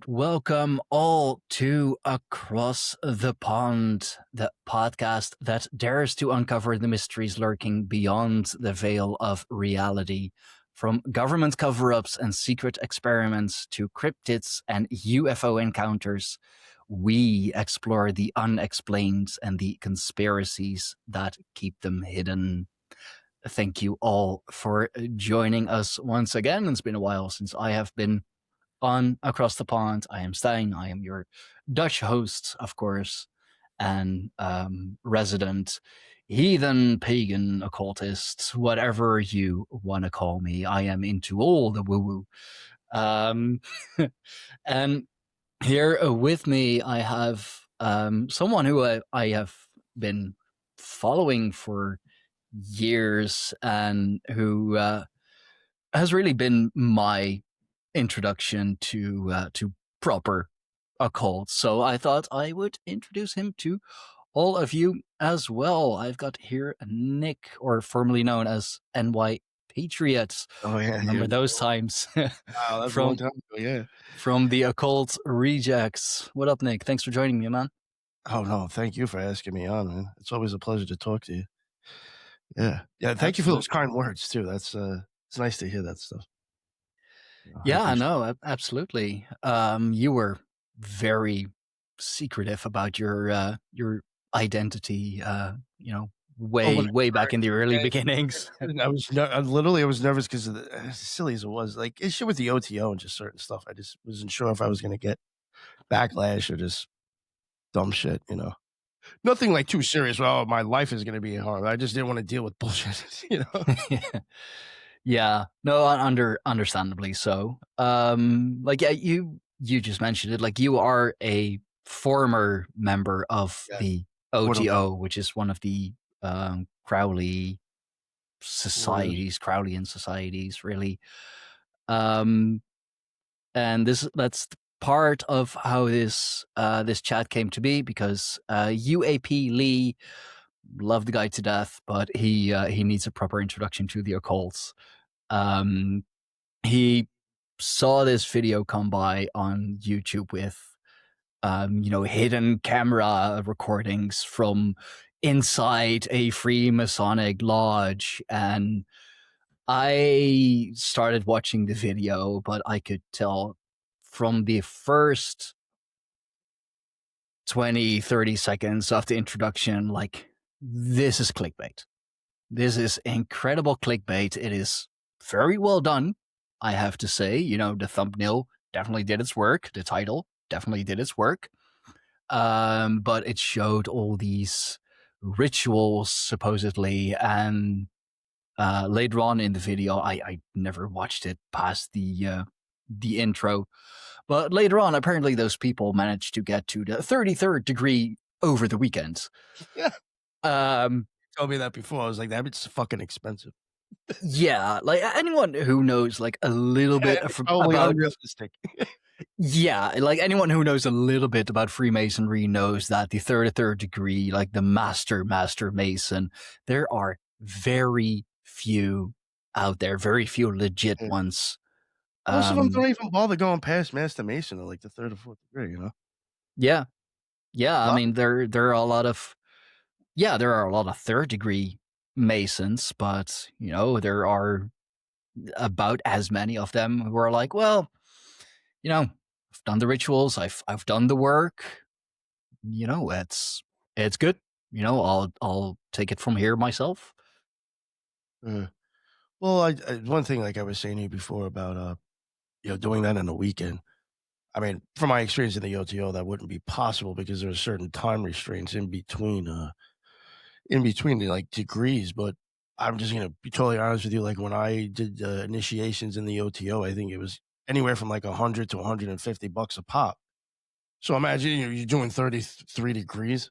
Welcome all to Across the Pond, the podcast that dares to uncover the mysteries lurking beyond the veil of reality. From government cover-ups and secret experiments to cryptids and UFO encounters, we explore the unexplained and the conspiracies that keep them hidden. Thank you all for joining us once again. It's been a while since I have been on Across the Pond. I am Stijn. I am your Dutch host, of course, and resident heathen, pagan, occultist, whatever you want to call me. I am into all the woo-woo. And here with me, I have someone who I have been following for years and who has really been my introduction to proper occult. So I thought I would introduce him to all of you as well. I've got here Nick, or formerly known as NY Patriots. Oh yeah, Remember those times? Wow, that's a long time ago. Yeah. From the Occult Rejects. What up, Nick? Thanks for joining me, man. Oh no, thank you for asking me on, man. It's always a pleasure to talk to you. Yeah. Thank you for those kind words too. That's it's nice to hear that stuff. Yeah, no, absolutely. You were very secretive about your identity. Way back in the early beginnings. I was nervous because as silly as it was, like issue with the OTO and just certain stuff. I just wasn't sure if I was going to get backlash or just dumb shit. Nothing like too serious. Well, my life is going to be hard. I just didn't want to deal with bullshit. Yeah, no, understandably so. You just mentioned it. Like, you are a former member of the OTO, which is one of the Crowley societies, Crowleyan societies, really. And that's part of how this chat came to be, because UAP Lee, love the guy to death, but he needs a proper introduction to the occults. He saw this video come by on YouTube with hidden camera recordings from inside a Freemasonic lodge, and I started watching the video, but I could tell from the first 20-30 seconds of the introduction, like, this is clickbait. This is incredible clickbait. It is very well done, I have to say. The thumbnail definitely did its work. The title definitely did its work. But it showed all these rituals, supposedly, and later on in the video, I never watched it past the intro, but later on, apparently those people managed to get to the 33rd degree over the weekend. Yeah. Told me that before. I was like, it's fucking expensive. Yeah, like, anyone who knows like a little bit about unrealistic. Yeah, like, anyone who knows a little bit about Freemasonry knows that the 33rd degree, like the master Mason, there are very few out there, very few legit ones. Most of them don't even bother going past Master Mason or like the 3rd or 4th degree, Yeah. I mean, there are a lot of 3rd degree Masons, but there are about as many of them who are like, well, I've done the rituals, I've done the work, it's good. I'll take it from here myself. Well, one thing, like I was saying to you before about doing that in a weekend. I mean, from my experience in the OTO, that wouldn't be possible because there are certain time restraints in between the like degrees. But I'm just gonna be totally honest with you. Like, when I did initiations in the OTO, I think it was anywhere from like $100 to $150 a pop. So imagine you're doing 33 degrees.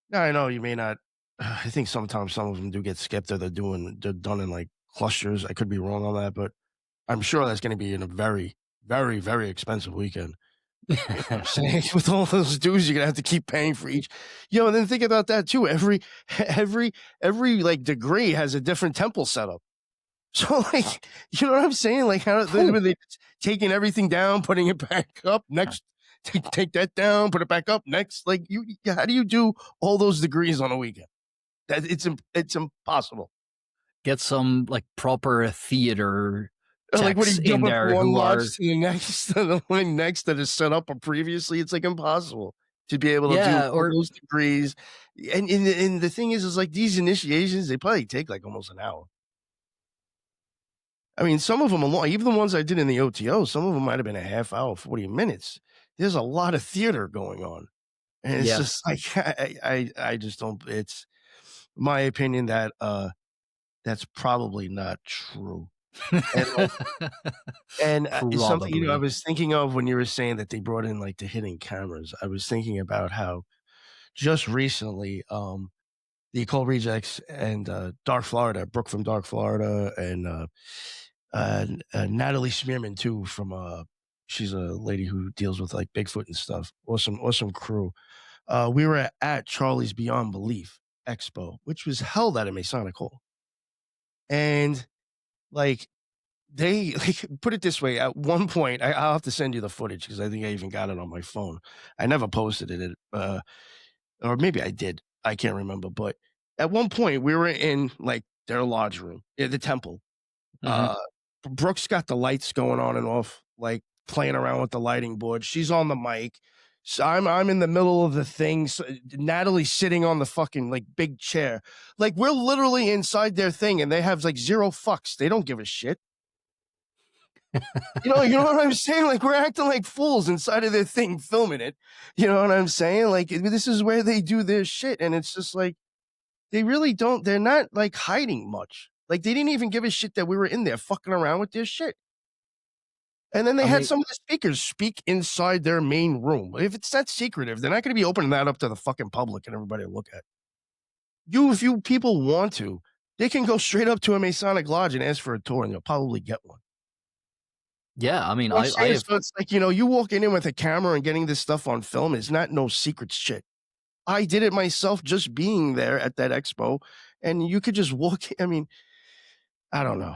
Now, I know you may not. I think sometimes some of them do get skipped, or they're done in like clusters. I could be wrong on that, but I'm sure that's going to be in a very, very, very expensive weekend. I'm saying, with all those dues, you're gonna have to keep paying for each. And then think about that too. Every like degree has a different temple setup. So, like, you know what I'm saying? Like, how Phew. they taking everything down, putting it back up next, take that down, put it back up next. Like, how do you do all those degrees on a weekend? That it's impossible. Get some like proper theater Like, what are techs you in jumping from there one who lodge are to the next, to the one next that is set up or previously? It's like impossible to be able to do yeah, all or those degrees. And the thing is like these initiations, they probably take like almost an hour. I mean, some of them alone, even the ones I did in the OTO, some of them might have been a half hour, 40 minutes. There's a lot of theater going on. And it's just yes. like I just don't it's my opinion that that's probably not true. And like it's something, I Probably. was thinking of when you were saying that they brought in like the hidden cameras. I was thinking about how just recently the Occult Rejects and Dark Florida, Brooke from Dark Florida, and Natalie Smearman too from she's a lady who deals with like Bigfoot and stuff. Awesome crew. We were at Charlie's Beyond Belief Expo, which was held at a Masonic Hall, and like they like put it this way. At one point, I'll have to send you the footage because I think I even got it on my phone. I never posted it, or maybe I did. I can't remember, but at one point we were in like their lodge room, the temple. Mhm. Uh, Brooke's got the lights going on and off, like playing around with the lighting board. She's on the mic. So I'm in the middle of the thing. So Natalie's sitting on the fucking like big chair. Like we're literally inside their thing, and they have like zero fucks. They don't give a shit. You know what I'm saying? Like we're acting like fools inside of their thing, filming it. You know what I'm saying? Like this is where they do their shit, and it's just like they really don't. They're not like hiding much. Like they didn't even give a shit that we were in there fucking around with their shit. And then they I had mean, some of the speakers speak inside their main room. If it's that secretive, they're not going to be opening that up to the fucking public and everybody to look at. If you people want to, they can go straight up to a Masonic lodge and ask for a tour, and they'll probably get one. yeah, I mean, You know what I'm I saying? have So it's like, you walking in with a camera and getting this stuff on film is not no secret shit. I did it myself just being there at that expo, and you could just walk. I mean, I don't know.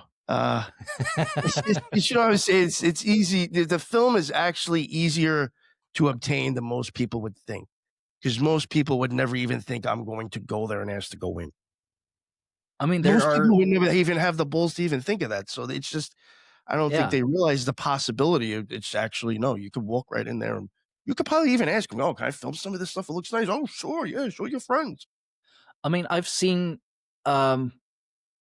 You know what I'm saying? It's easy. The film is actually easier to obtain than most people would think, because most people would never even think I'm going to go there and ask to go in. I mean, there Most are people would never even have the balls to even think of that. So it's just, I don't think yeah. they realize the possibility of it's actually no. You could walk right in there and you could probably even ask them, "Oh, can I film some of this stuff? It looks nice." "Oh, sure, yeah, show your friends." I mean, I've seen um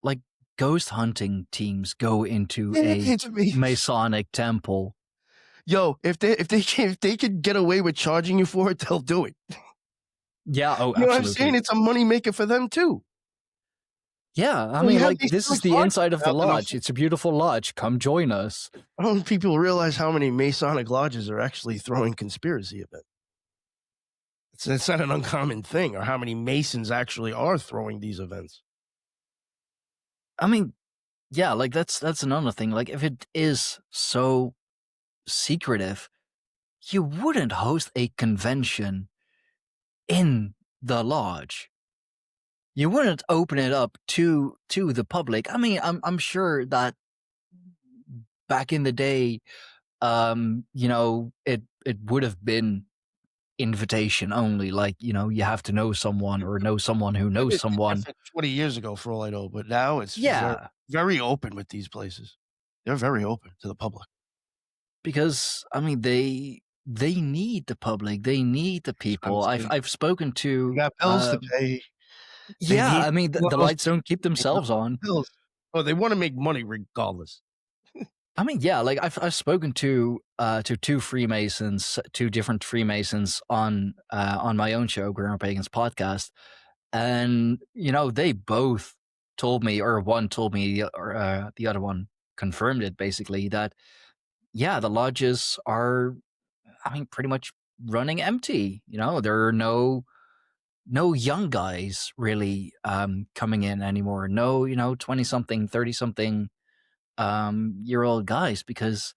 like ghost hunting teams go into Yeah, a it's amazing. Masonic temple. Yo, if they could get away with charging you for it, they'll do it. Yeah, oh, You know what I'm saying? absolutely. It's a money maker for them too. Yeah, I We mean, have like these this is Felix the lodges inside of the out in the lodge. It's a beautiful lodge. Come join us. I don't think people realize how many Masonic lodges are actually throwing conspiracy events. It's not an uncommon thing, or how many Masons actually are throwing these events. I mean, yeah, like that's another thing. Like if it is so secretive, you wouldn't host a convention in the lodge. You wouldn't open it up to the public. I mean, I'm sure that back in the day, it would have been invitation only. Like, you have to know someone or know someone who Might knows have been someone. different 20 years ago for all I know, but now it's very, Yeah, very open with these places. They're very open to the public. because I mean they need the public. They need the That's what I'm people. I've saying. I've spoken They to got bills to pay. They yeah, need I mean the clothes lights to don't keep pay, not themselves on. bills. Oh, they wanna make money regardless. I mean, yeah, like I've spoken to two different Freemasons on my own show, Greyhorn Pagans podcast, and they both told me, or one told me, or the other one confirmed it, basically that yeah, the lodges are, I mean, pretty much running empty. There are no young guys really coming in anymore. No, 20 something, 30 something year old guys, because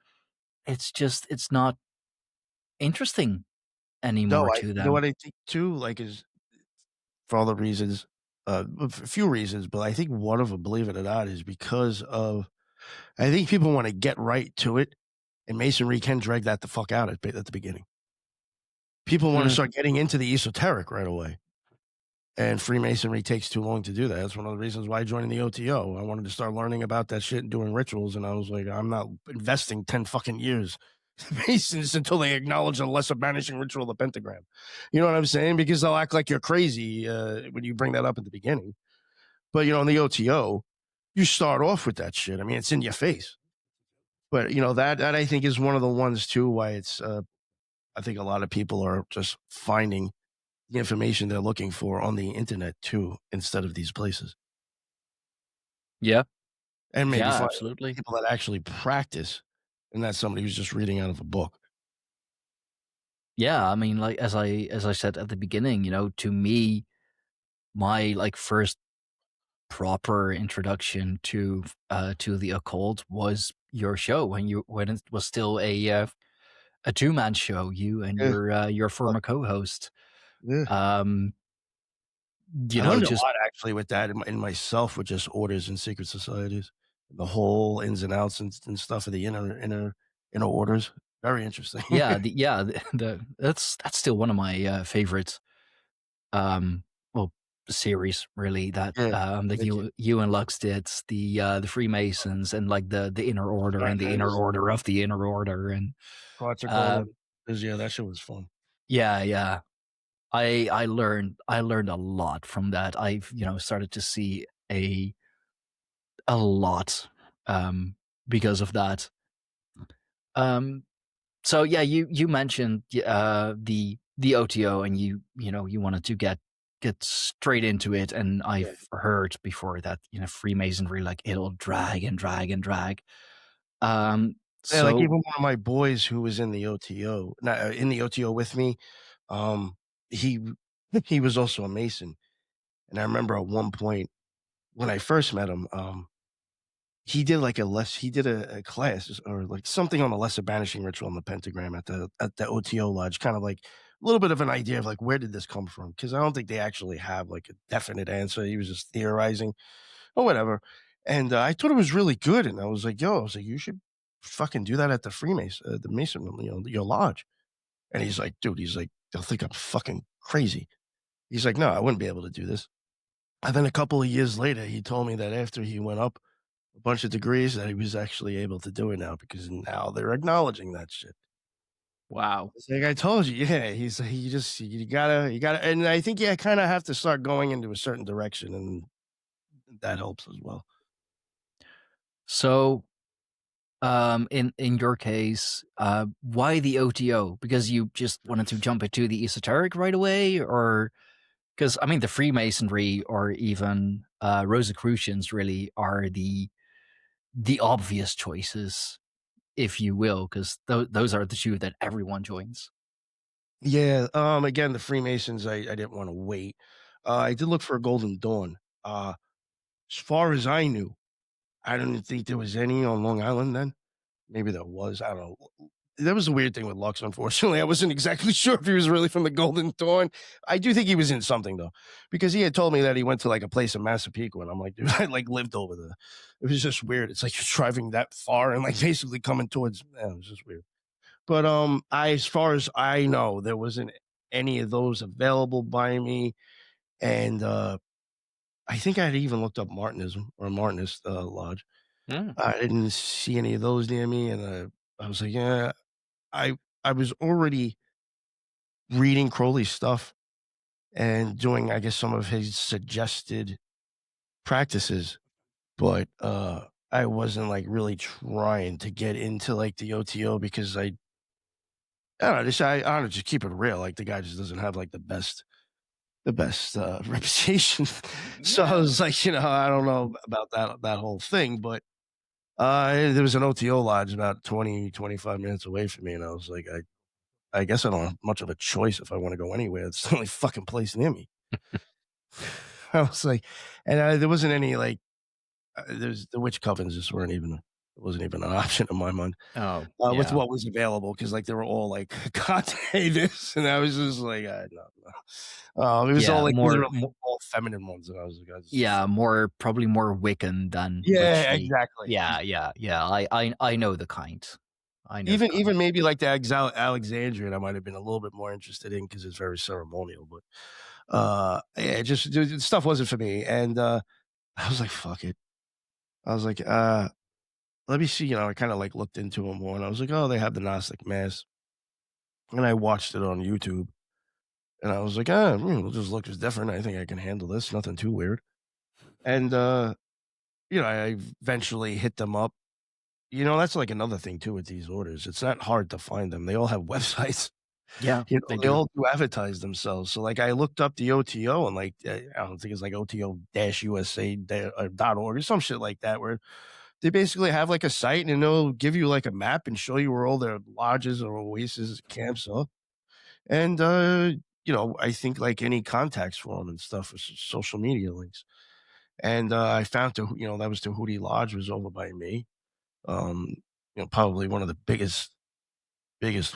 it's not interesting No, anymore I to you know them. what I think too, like, is for all the reasons. A few reasons, but I think one of them, believe it or not, is because of I think people want to get right to it, and Masonry can drag that the fuck out at the beginning. People want to Mm, start getting into the esoteric right away. And Freemasonry takes too long to do that. That's one of the reasons why I joined the OTO. I wanted to start learning about that shit and doing rituals, and I was like, I'm not investing 10 fucking years Masons until they acknowledge the lesser banishing ritual of the pentagram. You know what I'm saying? Because they'll act like you're crazy when you bring that up at the beginning. But, in the OTO, you start off with that shit. I mean, it's in your face. But, that I think is one of the ones, too, why it's, I think a lot of people are just finding the information they're looking for on the internet too, instead of these places. yeah, And maybe yeah, find absolutely. people that actually practice and not somebody who's just reading out of a book. Yeah, I mean, like as I said at the beginning, to me, my like first proper introduction to the occult was your show when it was still a two-man show, you and Yeah, your fuck, former co-host. yeah. Um, I learned a just lot actually with that in myself with just orders and secret societies, the whole ins and outs and stuff of the inner orders. Very interesting. that's still one of my favorite um well series really Yeah, that thank you. you and Lux did, the Freemasons and like the inner order and the inner Nice. order of the inner order and Carter uh Golden. Yeah, that shit was fun. yeah. I learned a lot from that. I've started to see a lot because of that. Um so yeah, you mentioned the OTO and you wanted to get straight into it, and Yeah. I've heard before that Freemasonry, like, it'll drag and drag and drag. Um Yeah, like even so one of my boys who was in the OTO, not in the OTO with me, um, he he was also a Mason, and I remember at one point when I first met him, he did like he did a class or like something on the lesser banishing ritual on the pentagram at the OTO lodge, kind of like a little bit of an idea of like where did this come from? Because I don't think they actually have like a definite answer. He was just theorizing or whatever, and I thought it was really good, and I was like, "Yo," I was like, "You should fucking do that at the Freemason, the Mason, your lodge." And he's like, "Dude," he's like, "They'll think I'm fucking crazy." He's like, "No, I wouldn't be able to do this." And then a couple of years later, he told me that after he went up a bunch of degrees, that he was actually able to do it now because now they're acknowledging that shit. wow. It's like I told you, yeah. He's like, you gotta, and I think you kind of have to start going into a certain direction, and that helps as well. So in your case, why the OTO? Because you just wanted to jump into the esoteric right away, or because I mean the Freemasonry or even Rosicrucians really are the obvious choices, if you will, because those are the two that everyone joins. Yeah. Again, the Freemasons, I didn't want to wait. I did look for a Golden Dawn. As far as I knew, I didn't think there was any on Long Island then. Maybe there was. I don't know. That was a weird thing with Lux, unfortunately. I wasn't exactly sure if he was really from the Golden Dawn. I do think he was in something though, because he had told me that he went to like a place in Massapequa, and I'm like, dude, I like lived over there. It was just weird. It's like you're driving that far and like basically coming towards. Yeah, it was just weird. But as far as I know, there wasn't any of those available by me, and I think I had even looked up Martinism or Martinist lodge. Mm. I didn't see any of those near me, and I was like, yeah, I I was already reading Crowley's stuff and doing, I guess, some of his suggested practices, but I wasn't like really trying to get into like the OTO because I don't know, I don't know, just keep it real. Like the guy just doesn't have like the best reputation. So I Yeah. was like, I don't know about that whole thing, but there was an OTO lodge about 20, 25 minutes away from me, and I was like, I guess I don't have much of a choice if I want to go anywhere. It's the only fucking place near me. I was like, and there wasn't any like, there's the witch covens just weren't even. It wasn't even an option in my mind, Oh, with yeah. what was available because like they were all like Conte this, and I was just like, no, no. It was all Yeah, like more, literally all feminine ones, and I was like, I just yeah, more probably more Wiccan than yeah, witchy. exactly. Yeah, yeah, yeah. I know the kind. I know the kind. Even maybe like the Alexandrian, I might have been a little bit more interested in because it's very ceremonial, but yeah, just stuff wasn't for me, and I was like, fuck it. I was like, let me see. I kind of like looked into them more, and I was like, oh, they have the Gnostic Mass, and I watched it on YouTube, and I was like, it just looks different. I think I can handle this. Nothing too weird. And I eventually hit them up. That's like another thing too with these orders. It's not hard to find them. They all have websites. Yeah, they They do. all do advertise themselves. So like I looked up the OTO and like I don't think it's like OTO-USA.org or some shit like that where they basically have like a site and they'll give you like a map and show you where all their lodges or oases camps are. And I think like any contacts for them and stuff for social media links. And I found that was Tahuti Lodge was over by me. Um, probably one of the biggest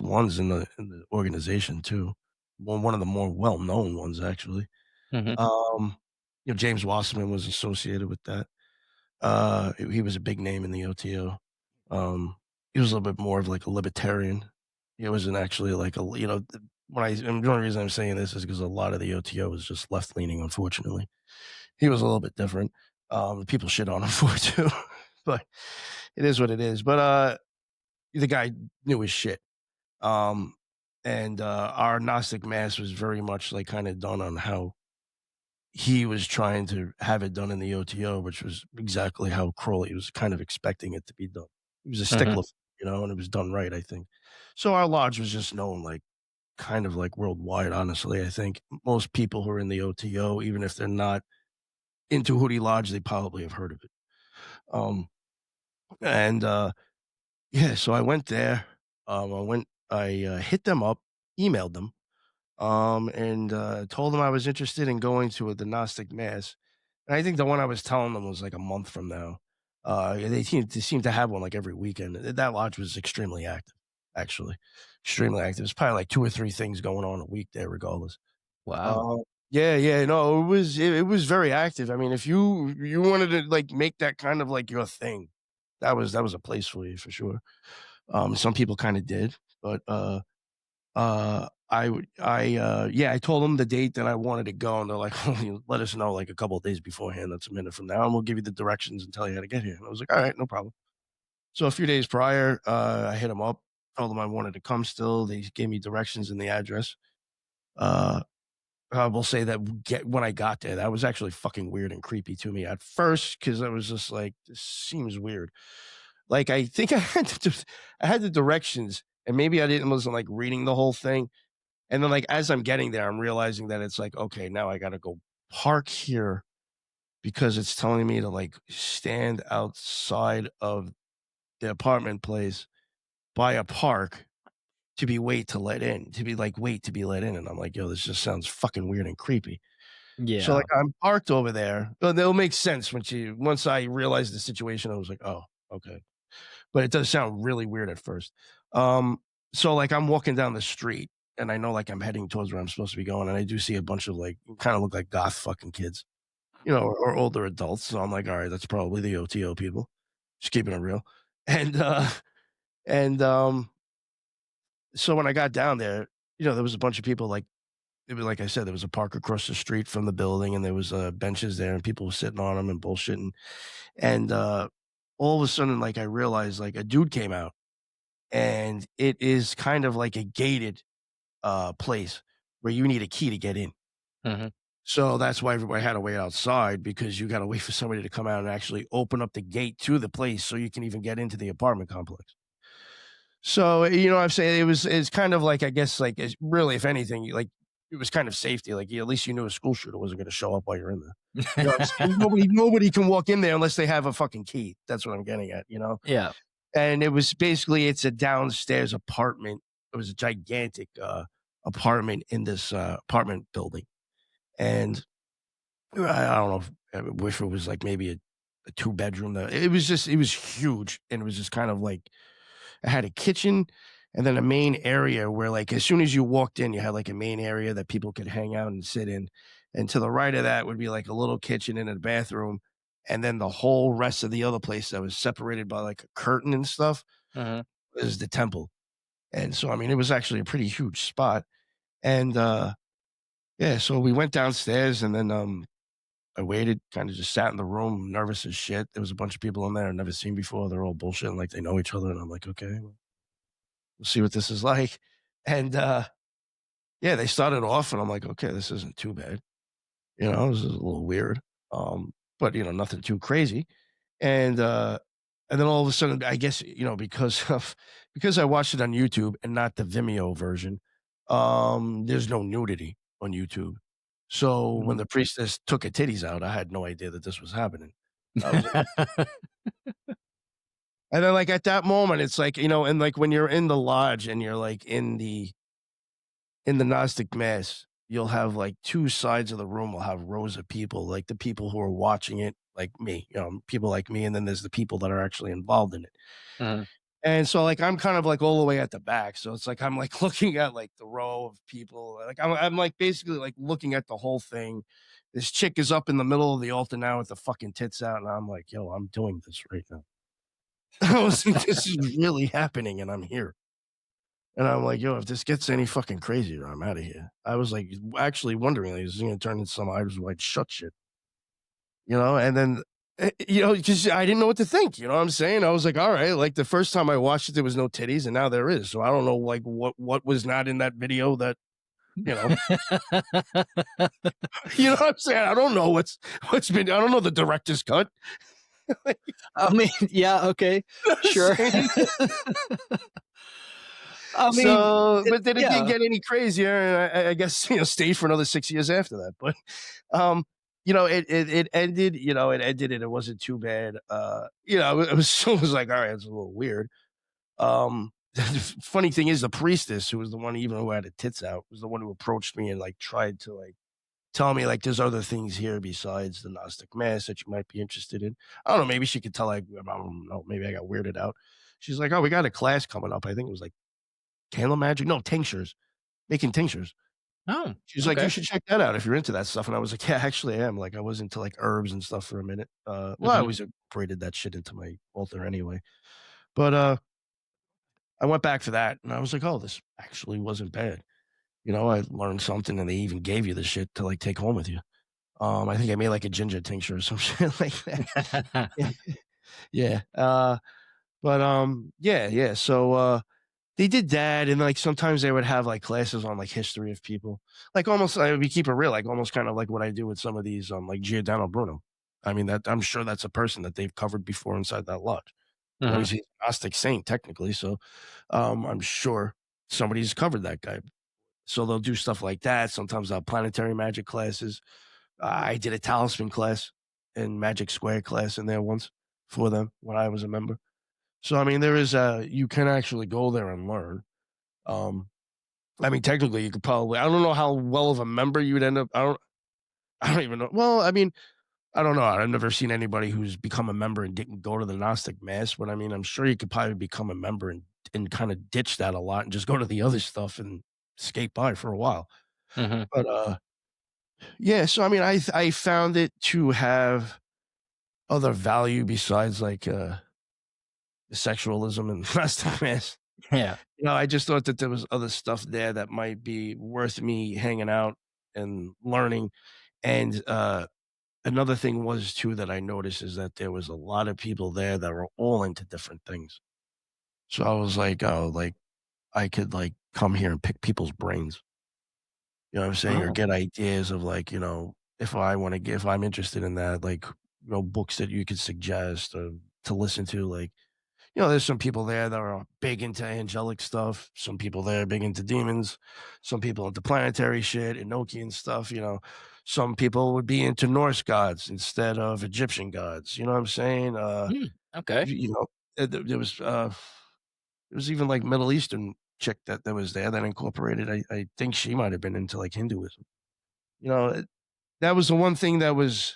ones in the organization too. One of the more well-known ones actually. Mhm. Um, James Wasserman was associated with that. He was a big name in the OTO. He was a little bit more of like a libertarian. He wasn't actually like and the only reason I'm saying this is because a lot of the OTO was just left leaning, unfortunately. He was a little bit different. People shit on him for it too, but it is what it is. But the guy knew his shit. Um, and our Gnostic Mass was very much like kind of done on how he was trying to have it done in the OTO, which was exactly how Crowley was kind of expecting it to be done. He was a Mhm. stickler, and it was done right, I think. So our lodge was just known like kind of like worldwide, honestly. I think most people who are in the OTO, even if they're not into Hootie Lodge, they probably have heard of it. And yeah, so I went there. I hit them up, emailed them, and told them I was interested in going to the Gnostic Mass. And I think the one I was telling them was like a month from now. They seem to have one like every weekend. That lodge was extremely active, actually, extremely active. It's probably like 2 or 3 things going on a week there, regardless. Wow. Uh, yeah, yeah, no, it was very active. I mean, if you wanted to like make that kind of like your thing, that was a place for you for sure. Some people kind of did, but yeah, I told them the date that I wanted to go, and they're like, "Well, let us know like a couple of days beforehand. That's a minute from now, and we'll give you the directions and tell you how to get here." And I was like, "All right, no problem." So a few days prior, I hit them up, told them I wanted to come. Still, they gave me directions and the address. Uh, I will say that when I got there, that was actually fucking weird and creepy to me at first because I was just like, "This seems weird." Like I think I had the directions, and maybe I didn't wasn't like reading the whole thing. And then, like, as I'm getting there, I'm realizing that it's like, okay, now I gotta go park here because it's telling me to like stand outside of the apartment place by a park to be wait to let in, to be like wait to be let in. And I'm like, yo, this just sounds fucking weird and creepy. So like Yeah. I'm parked over there. Well, it'll make sense once I realized the situation, I was like, oh, okay. But it does sound really weird at first. Um, so like I'm walking down the street and I know like I'm heading towards where I'm supposed to be going, and I do see a bunch of like kind of look like goth fucking kids, or older adults. So I'm like, all right, that's probably the OTO people. Just keeping it real. And and so when I got down there, there was a bunch of people like it was like I said, there was a park across the street from the building, and there was benches there, and people were sitting on them and bullshitting. And all of a sudden, like I realized, like a dude came out and it is kind of like a gated place where you need a key to get in. Mhm. So that's why everybody had to wait outside because you got to wait for somebody to come out and actually open up the gate to the place so you can even get into the apartment complex. So I'm saying it's kind of like I guess like it's really if anything like it was kind of safety like at least you knew a school shooter wasn't going to show up while you're in there. What I'm saying? Nobody can walk in there unless they have a fucking key. That's what I'm getting at. Yeah. And it was basically it's a downstairs apartment. It was a gigantic, apartment in this, apartment building, and I don't know if I wish it was like maybe a a 2-bedroom. It was huge, and it was just kind of like it had a kitchen and then a main area where, like, as soon as you walked in, you had like a main area that people could hang out and sit in. And to the right of that would be like a little kitchen and a bathroom. And then the whole rest of the other place that was separated by like a curtain and stuff Mhm. was the temple. And so, I mean, it was actually a pretty huge spot. And yeah, so we went downstairs and then I waited, kind of just sat in the room, nervous as shit. There was a bunch of people in there I'd never seen before. They're all bullshitting like they know each other. And I'm like, okay, well, we'll see what this is like. And yeah, they started off and I'm like, okay, this isn't too bad. You know, this is a little weird. But you know, nothing too crazy. And and then all of a sudden, I guess, you know, because I watched it on YouTube and not the Vimeo version, there's no nudity on YouTube. So when Mhm. the priestess took her titties out, I had no idea that this was happening. I was like, and then like at that moment, it's like, you know, and like when you're in the lodge and you're like in the Gnostic mass, you'll have like two sides of the room will have rows of people, like the people who are watching it, like me, you know, people like me, and then there's the people that are actually involved in it. Mhm. And so like I'm kind of like all the way at the back. So it's like I'm like looking at like the row of people. Like I'm like basically like looking at the whole thing. This chick is up in the middle of the altar now with the fucking tits out, and I'm like, yo, I'm doing this right now. I was like, this is really happening, and I'm here. And I'm like, yo, if this gets any fucking crazier, I'm out of here. I was like, actually wondering, like, is this going to turn into some Eyes Wide Shut shit, you know? And then, you know, because I didn't know what to think. You know what I'm saying? I was like, all right. Like the first time I watched it, there was no titties, and now there is. So I don't know, like, what was not in that video that, you know, you know what I'm saying? I don't know what's been. I don't know the director's cut. I mean, yeah, okay, You know what I'm sure. saying? I mean, So, but then it didn't yeah. get any crazier, and I guess you know stayed for another 6 years after that. But um, you know, it ended. You know, it ended, and it wasn't too bad. You know, it was like all right, it's a little weird. The funny thing is, the priestess, who was the one even who had her tits out, was the one who approached me and like tried to like tell me like there's other things here besides the Gnostic mass that you might be interested in. I don't know. Maybe she could tell. Like I don't know. Maybe I got weirded out. She's like, "Oh, we got a class coming up. I think it was like candle magic. No, tinctures, making tinctures." Oh, She's like, "You okay. should check that out if you're into that stuff." And I was like, "Yeah, actually, I am." Like, I was into like herbs and stuff for a minute. Well, I Mhm. always incorporated that shit into my altar anyway. But I went back for that, and I was like, "Oh, this actually wasn't bad." You know, I learned something, and they even gave you the shit to like take home with you. I think I made like a ginger tincture or some shit like that. Yeah, yeah. But yeah, yeah. So they did that, and like sometimes they would have like classes on like history of people, like almost. I we keep it real, like almost kind of like what I do with some of these, like Giordano Bruno. I mean, that I'm sure that's a person that they've covered before inside that lodge. You know, Mhm. he's a Gnostic saint technically, so I'm sure somebody's covered that guy. So they'll do stuff like that. Sometimes they'll have planetary magic classes. I did a talisman class and magic square class in there once for them when I was a member. So I mean, there is a you can actually go there and learn. Um, I mean, technically, you could probably. I don't know how well of a member you would end up. I don't. I don't even know. Well, I mean, I don't know. I've never seen anybody who's become a member and didn't go to the Gnostic mass. But I mean, I'm sure you could probably become a member and kind of ditch that a lot and just go to the other stuff and skate by for a while. Mhm. But yeah. So I mean, I found it to have other value besides like the sexualism and Gnostic mass. Yeah. You know, I just thought that there was other stuff there that might be worth me hanging out and learning. And another thing was too that I noticed is that there was a lot of people there that were all into different things. So I was like, oh, like I could like come here and pick people's brains. You know what I'm saying? Or Oh. get ideas of like, you know, if I want to get if I'm interested in that, like, you know, books that you could suggest or to listen to, like you know, there's some people there that are big into angelic stuff. Some people there big into demons. Some people into planetary shit, Enochian stuff. You know, some people would be into Norse gods instead of Egyptian gods. You know what I'm saying? Mm, okay. You know, there was even like Middle Eastern chick that was there that incorporated. I think she might have been into like Hinduism. You know, that was the one thing that was.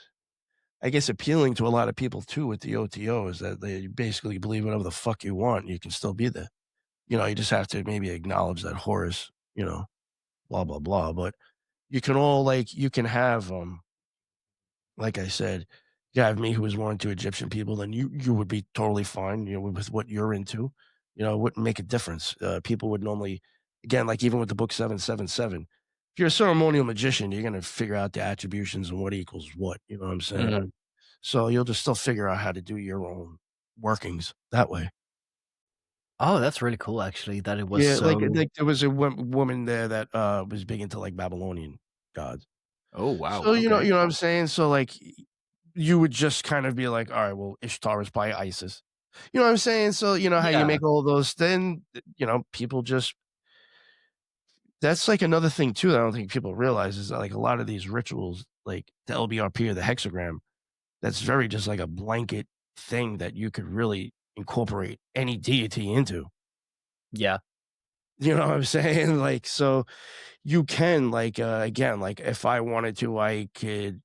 I guess, appealing to a lot of people too with the OTO is that they basically believe whatever the fuck you want, you can still be there. You just have to maybe acknowledge that Horus, blah, blah, blah. But you can have, like I said, you have me who is more into Egyptian people, then you would be totally fine, with what you're into. It wouldn't make a difference. People would normally, again, like even with the book 777, if you're a ceremonial magician, you're going to figure out the attributions and what equals what. You know what I'm saying? Mhm. So you'll just still figure out how to do your own workings that way. Oh, that's really cool, actually, that it was Yeah, so. there was a woman there that was big into like Babylonian gods. Oh, wow. So, Okay. you know what I'm saying? So, like, you would just kind of be like, all right, well, Ishtar is by Isis. You know what I'm saying? So, how you Yeah. make all those, then, people just, that's like another thing too that I don't think people realize is that like a lot of these rituals, like the LBRP or the hexagram, that's very just like a blanket thing that you could really incorporate any deity into. Yeah. You know what I'm saying? Like, so you can like, again, like if I wanted to, I could,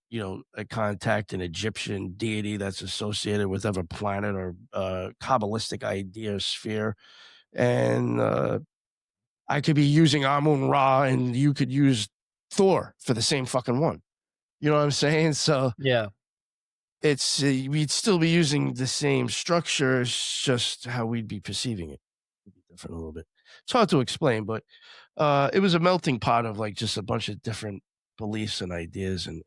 contact an Egyptian deity that's associated with whatever planet or Kabbalistic idea sphere, and I could be using Amun Ra, and you could use Thor for the same fucking one. You know what I'm saying? So Yeah. it's we'd still be using the same structure, it's just how we'd be perceiving it would be different a little bit. It's hard to explain, but it was a melting pot of like just a bunch of different beliefs and ideas, and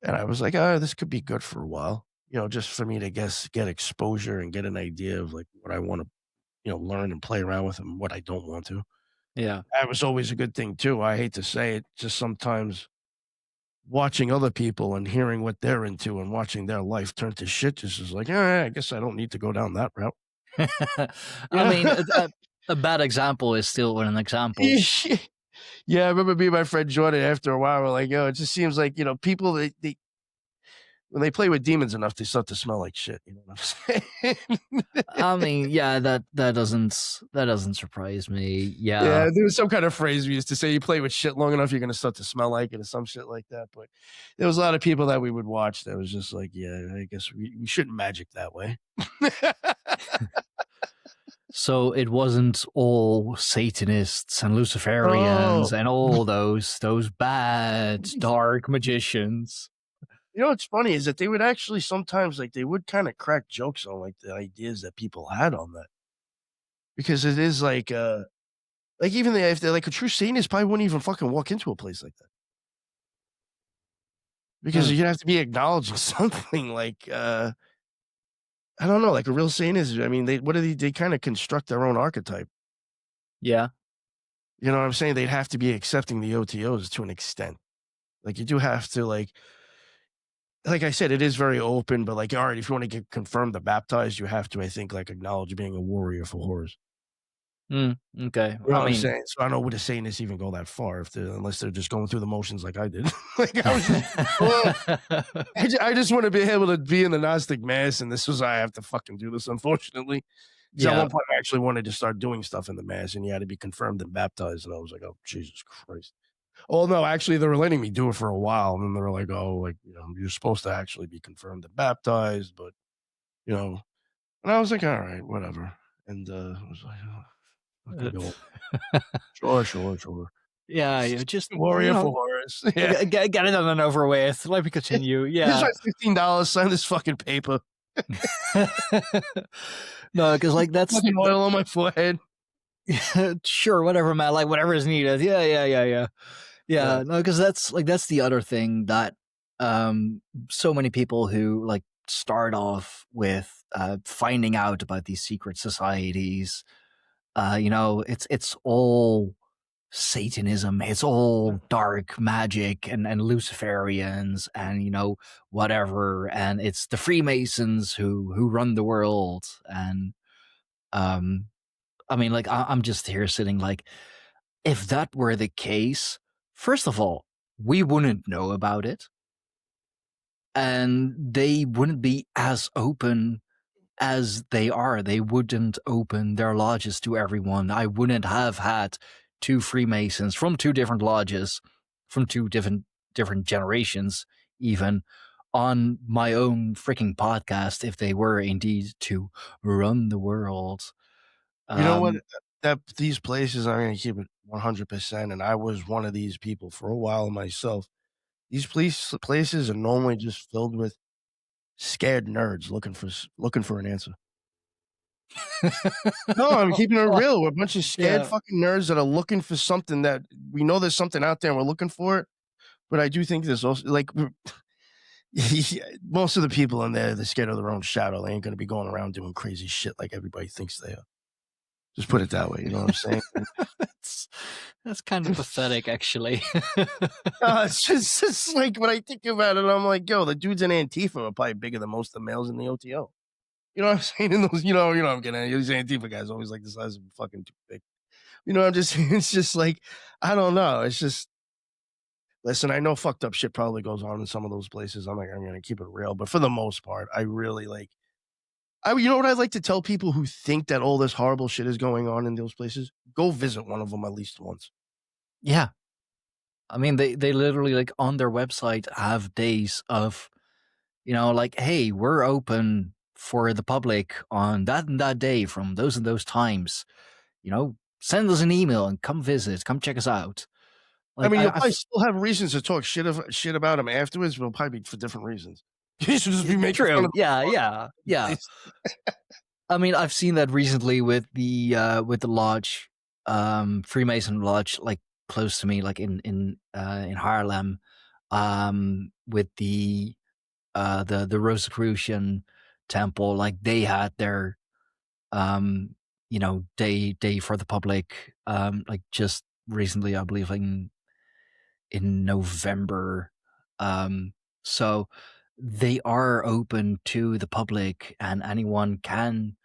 I was like, this could be good for a while, just for me to get exposure and get an idea of like what I want to, learn and play around with and what I don't want to. Yeah. That was always a good thing too. I hate to say it, just sometimes watching other people and hearing what they're into and watching their life turn to shit just is like, I guess I don't need to go down that route. I Yeah. mean, a bad example is still an example. Yeah, I remember me and my friend Jordan after a while, we're like, yo, it just seems like, people, they when they play with demons enough, they start to smell like shit. You know what I'm saying? I mean, yeah, that doesn't surprise me. Yeah, Yeah. there was some kind of phrase we used to say, you play with shit long enough, you're going to start to smell like it or some shit like that. But there was a lot of people that we would watch that was just like, yeah, I guess we shouldn't magic that way. So it wasn't all Satanists and Luciferians Oh, and all those bad dark magicians. what's funny is that they would actually sometimes like they would kind of crack jokes on like the ideas that people had on that because it is like even if they're like a true Satanist, probably wouldn't even fucking walk into a place like that because Hmm. you'd have to be acknowledging something like I don't know, like a real Satanist. I mean, what do they kind of construct their own archetype. Yeah. You know what I'm saying? They'd have to be accepting the OTOs to an extent. Like you do have to like I said, it is very open, but like, all right, if you want to get confirmed or baptized, you have to, I think, like acknowledge being a warrior for Horus. Okay. You know I what I'm mean, saying? So I don't know would a Satanists even go that far if they unless they're just going through the motions like I did. Like I was just well, I just want to be able to be in the Gnostic mass, and this was I have to fucking do this, unfortunately. Because at yeah. one point I actually wanted to start doing stuff in the mass, and you had to be confirmed and baptized, and I was like, oh Jesus Christ. Oh no, actually they were letting me do it for a while, and then they were like, oh, like you're supposed to actually be confirmed and baptized, but you know, and I was like, all right, whatever. And I was like, oh, fucking go. Sure, sure, sure. Yeah, you just, Warrior for Horus. Yeah. get it done and over with. Let me continue. Here's Yeah. my $15. Sign this fucking paper. No, because like Fucking oil on my forehead. sure, whatever, man. Like whatever is needed. Yeah, yeah, yeah, yeah. Yeah. Yeah, no, because that's the other thing that so many people who like start off with finding out about these secret societies, it's all Satanism, it's all dark magic and Luciferians and whatever, and it's the Freemasons who run the world, and um I mean, like I'm just here sitting like, if that were the case, first of all, we wouldn't know about it, and they wouldn't be as open as they are. They wouldn't open their lodges to everyone. I wouldn't have had two Freemasons from two different lodges, from two different generations, even on my own freaking podcast if they were indeed to run the world. You know what? Um, That these places, I'm gonna keep it 100%, and I was one of these people for a while myself. These places are normally just filled with scared nerds looking for an answer. No, I'm keeping it real. We're a bunch of scared yeah. fucking nerds that are looking for something that we know there's something out there and we're looking for it. But I do think there's also like most of the people in there, they're scared of their own shadow. They ain't gonna be going around doing crazy shit like everybody thinks they are. Just put it that way. You know what I'm saying? that's that's kind of pathetic, actually. It's just like when I think about it, I'm like, yo, the dudes in Antifa are probably bigger than most of the males in the OTO. You know what I'm saying? In those, you know, I'm getting at. These Antifa guys always like the size of a fucking toothpick. You know what I'm just saying? It's just like, I don't know. It's just, listen, I know fucked up shit probably goes on in some of those places. I'm like, I'm going to keep it real. But for the most part, I really like, you know what I'd like to tell people who think that all this horrible shit is going on in those places? Go visit one of them at least once. Yeah. I mean, they literally, like, on their website have days of, like, hey, we're open for the public on that and that day from those and those times. Send us an email and come visit, come check us out. I Like, mean, you'll probably I've still have reasons to talk shit about them afterwards, but it'll probably be for different reasons. You should just be making fun true. of Yeah, yeah, the yeah. place. I mean, I've seen that recently with the lodge, Freemason lodge, like close to me, like in Haarlem, with the Rosicrucian temple. Like they had their day for the public, like just recently, I believe, in November. So they are open to the public, and anyone can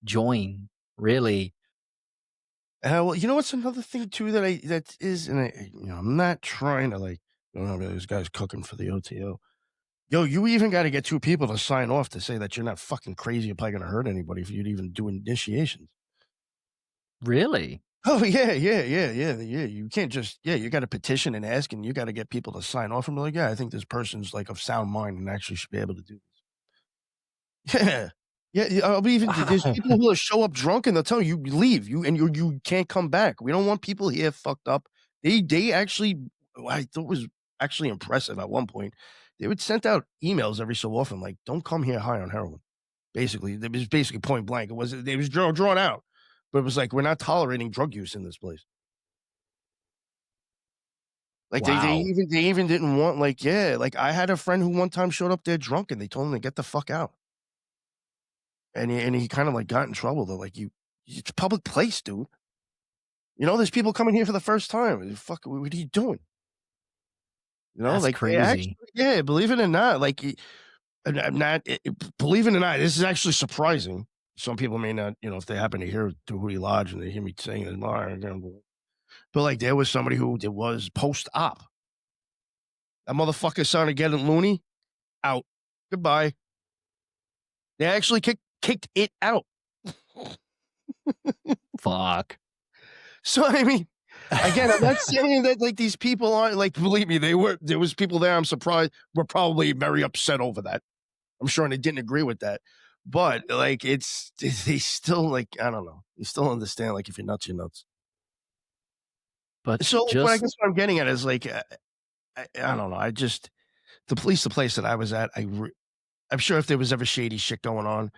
join, really. Well, you know what's another thing too that is, and I'm not trying to like, this guy's cooking for the OTO. Yo, you even got to get two people to sign off to say that you're not fucking crazy. You're probably gonna hurt anybody if you'd even do initiations. Really? Oh yeah. You can't just you got to petition and ask, and you got to get people to sign off and be like, yeah, I think this person's like of sound mind and actually should be able to do this. Yeah. Yeah, I'll be even there's Wow. people who will show up drunk and they'll tell you, "Leave, you and you can't come back. We don't want people here fucked up." They actually I thought was actually impressive at one point. They would send out emails every so often like, "Don't come here high on heroin." Basically, it was basically point blank. It was drawn out, but it was like, "We're not tolerating drug use in this place." Like, Wow. they even didn't want like, yeah, like, I had a friend who one time showed up there drunk and they told him to get the fuck out. And he kinda, like, got in trouble. They're like, it's a public place, dude. You know, there's people coming here for the first time. Fuck, what are you doing? You know, That's like, they actually crazy. yeah, believe it or not, like, I'm not believe it or not, this is actually surprising. Some people may not, if they happen to hear to Hootie Lodge and they hear me saying it, but, like, there was somebody who it was post-op. That motherfucker started getting loony, out. Goodbye. They actually kicked it out. Fuck. So, I mean, again, I'm not saying that, like, these people aren't like, believe me, there was people there, I'm surprised, were probably very upset over that. I'm sure they didn't agree with that. But, like, they still, like, I don't know. They still understand, like, if you're nuts, you're nuts. But So, like, what I just guess what I'm getting at is, like, I don't know. The place that I was at, I'm sure if there was ever shady shit going on,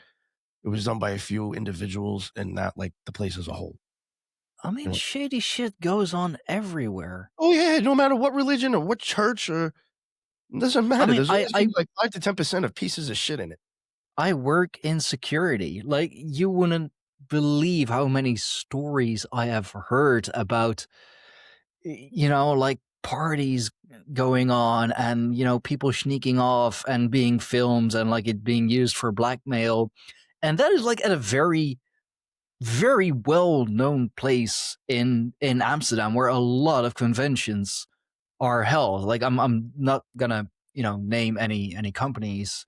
it was done by a few individuals and not, like, the place as a whole. I You mean, know? shady shit goes on everywhere. Oh, yeah, no matter what religion or what church or it doesn't I matter. mean, There's I always gonna I be like 5 to 10% of pieces of shit in it. I work in security. Like, you wouldn't believe how many stories I have heard about, like parties going on and, people sneaking off and being filmed and like it being used for blackmail. And that is like at a very, very well known place in Amsterdam where a lot of conventions are held. Like I'm not gonna name any companies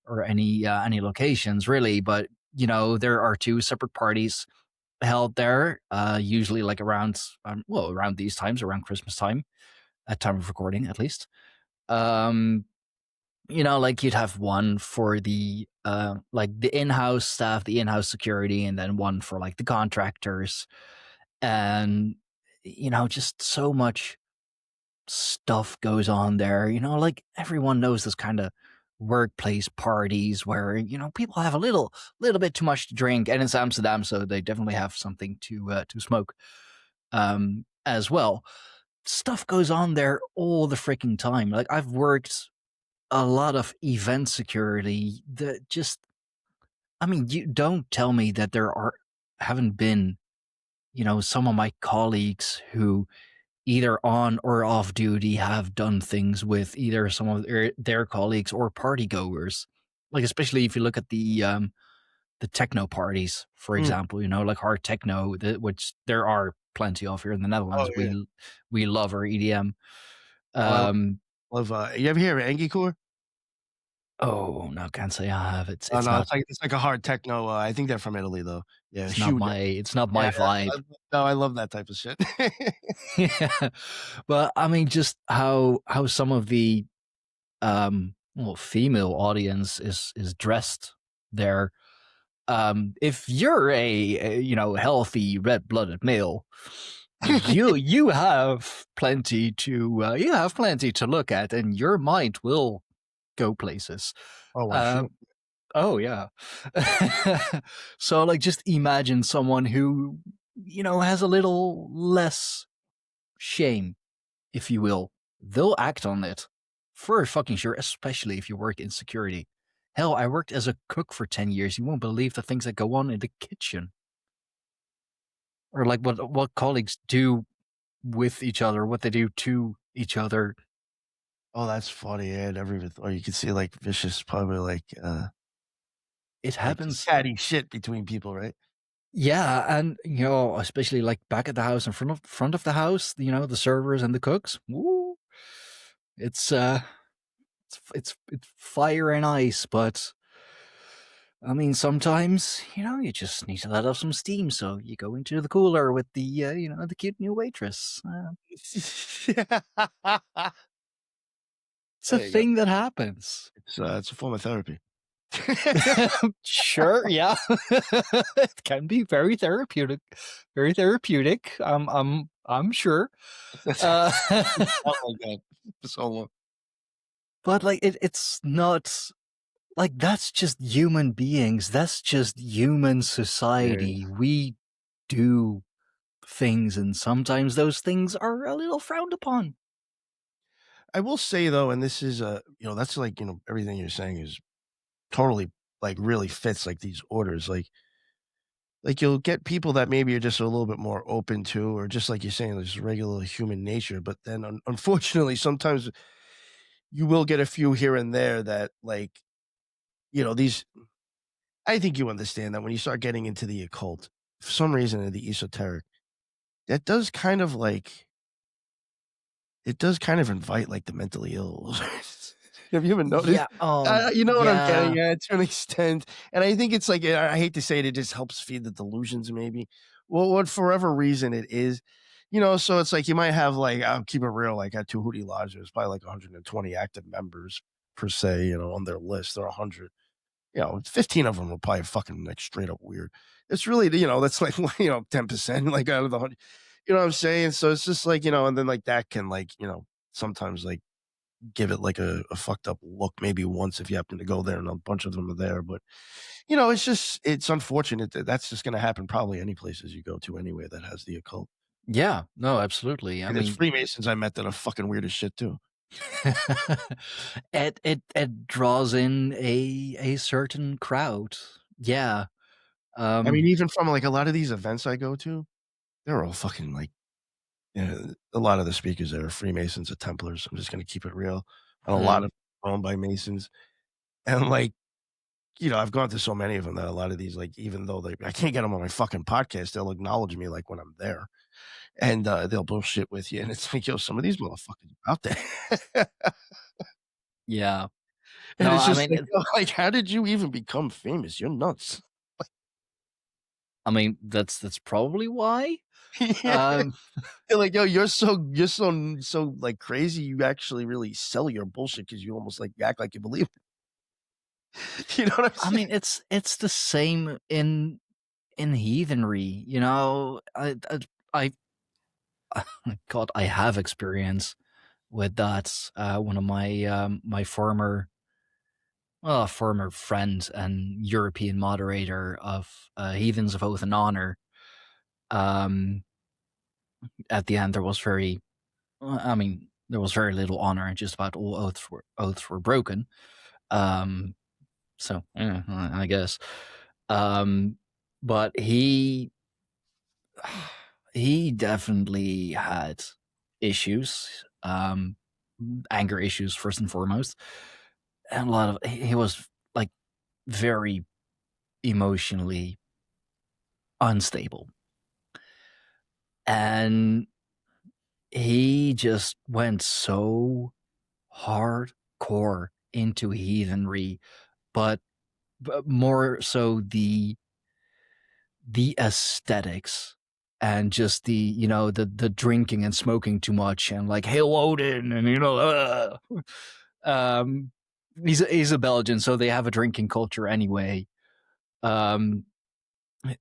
or any locations really, but there are two separate parties held there. Usually like around these times, around Christmas time, at time of recording at least. Um, like you'd have one for the like the in-house staff, the in-house security, and then one for like the contractors. And just so much stuff goes on there. Like everyone knows this kind of workplace parties where people have a little bit too much to drink, and it's Amsterdam, so they definitely have something to smoke as well. Stuff goes on there all the freaking time. Like I've worked a lot of event security that just, I mean, you don't tell me that haven't been, some of my colleagues who either on or off duty have done things with either some of their colleagues or party goers. Like, especially if you look at the techno parties, for Mm. example, like hard techno, which there are plenty of here in the Oh Netherlands. yeah. We love our EDM. Oh, Um, I love. You ever hear of Angicore? oh no, can't say I have. It's Oh it's no, not it's like a hard techno. I think they're from Italy though. Yeah, it's not huge. my Yeah, vibe. no, I love that type of shit. Yeah, but I mean, just how some of the female audience is dressed there. If you're a healthy red-blooded male, you have plenty to look at, and your mind will go places. Oh, I'm sure. Um, oh yeah. So like, just imagine someone who has a little less shame, if you will. They'll act on it for fucking sure, especially if you work in security. Hell, I worked as a cook for 10 years. You won't believe the things that go on in the kitchen. Or like what colleagues do with each other, what they do to each other. Oh, that's funny. Yeah, I never even thought you could see like vicious, probably It like just happens. catty shit between people, right? Yeah, and especially like back at the house, in front of the house, the servers and the cooks. Woo, it's it's fire and ice, but I mean, sometimes, you just need to let off some steam. So you go into the cooler with the cute new waitress. It's a There you go. thing that happens. It's a form of therapy. Sure, yeah. It can be very therapeutic. Very therapeutic. I'm sure. Uh, Oh my god, so long. but like it's not like that's just human beings. That's just human Yeah. society. We do things, and sometimes those things are a little frowned upon. I will say though, and this is that's like everything you're saying is totally like really fits like these orders. Like you'll get people that maybe are just a little bit more open to, or just like you're saying, just regular human nature. But then, unfortunately, sometimes you will get a few here and there that, like, these. I think you understand that when you start getting into the occult, for some reason, in the esoteric, that does kind of like it does kind of invite like the mentally ill. Have you ever noticed? Yeah. You know what I'm Yeah. getting at to an extent, and I think it's like I hate to say it, it just helps feed the delusions, maybe. Well, what for whatever reason it is, so it's like you might have like I'll keep it real, like at Tahuti Lodge, there's probably like 120 active members per se, on their list. There are 100. 15 of them are probably fucking like straight up weird. It's really, that's like 10%, like out of the 100. You know what I'm saying? So it's just like, and then like that can like, sometimes like give it like a fucked up look maybe once if you happen to go there and a bunch of them are there. But it's unfortunate that that's just going to happen probably any places you go to anyway that has the occult. Yeah. No, absolutely. I And there's mean, Freemasons I met that are fucking weird as shit too. it draws in a certain crowd. Yeah. I mean, Um. even from like a lot of these events I go to, they're all fucking like, a lot of the speakers there are Freemasons or Templars. I'm just going to keep it real. And a lot Mhm. of owned by Masons. And like, I've gone to so many of them that a lot of these, like, even though I can't get them on my fucking podcast, they'll acknowledge me like when I'm there. And they'll bullshit with you. And it's like, yo, some of these motherfuckers are out there. Yeah. And No, it's I just mean, like, yo, like, how did you even become famous? You're nuts. that's probably why. Yeah. Um, They're like, "Yo, you're so like crazy. You actually really sell your bullshit because you almost like act like you believe it." You know what I'm I saying? mean, it's the same in heathenry. You know, I God, I have experience with that. One of my my former former friend and European moderator of Heathens of Oath and Honor. Um, at the end, there was there was very little honor, and just about all oaths were broken. Um, so I guess. Um, but he definitely had issues, anger issues first and foremost, and a lot of he was like very emotionally unstable, and he just went so hardcore into heathenry, but more so the aesthetics and just the drinking and smoking too much and like hail Odin and um he's a Belgian, so they have a drinking culture anyway. Um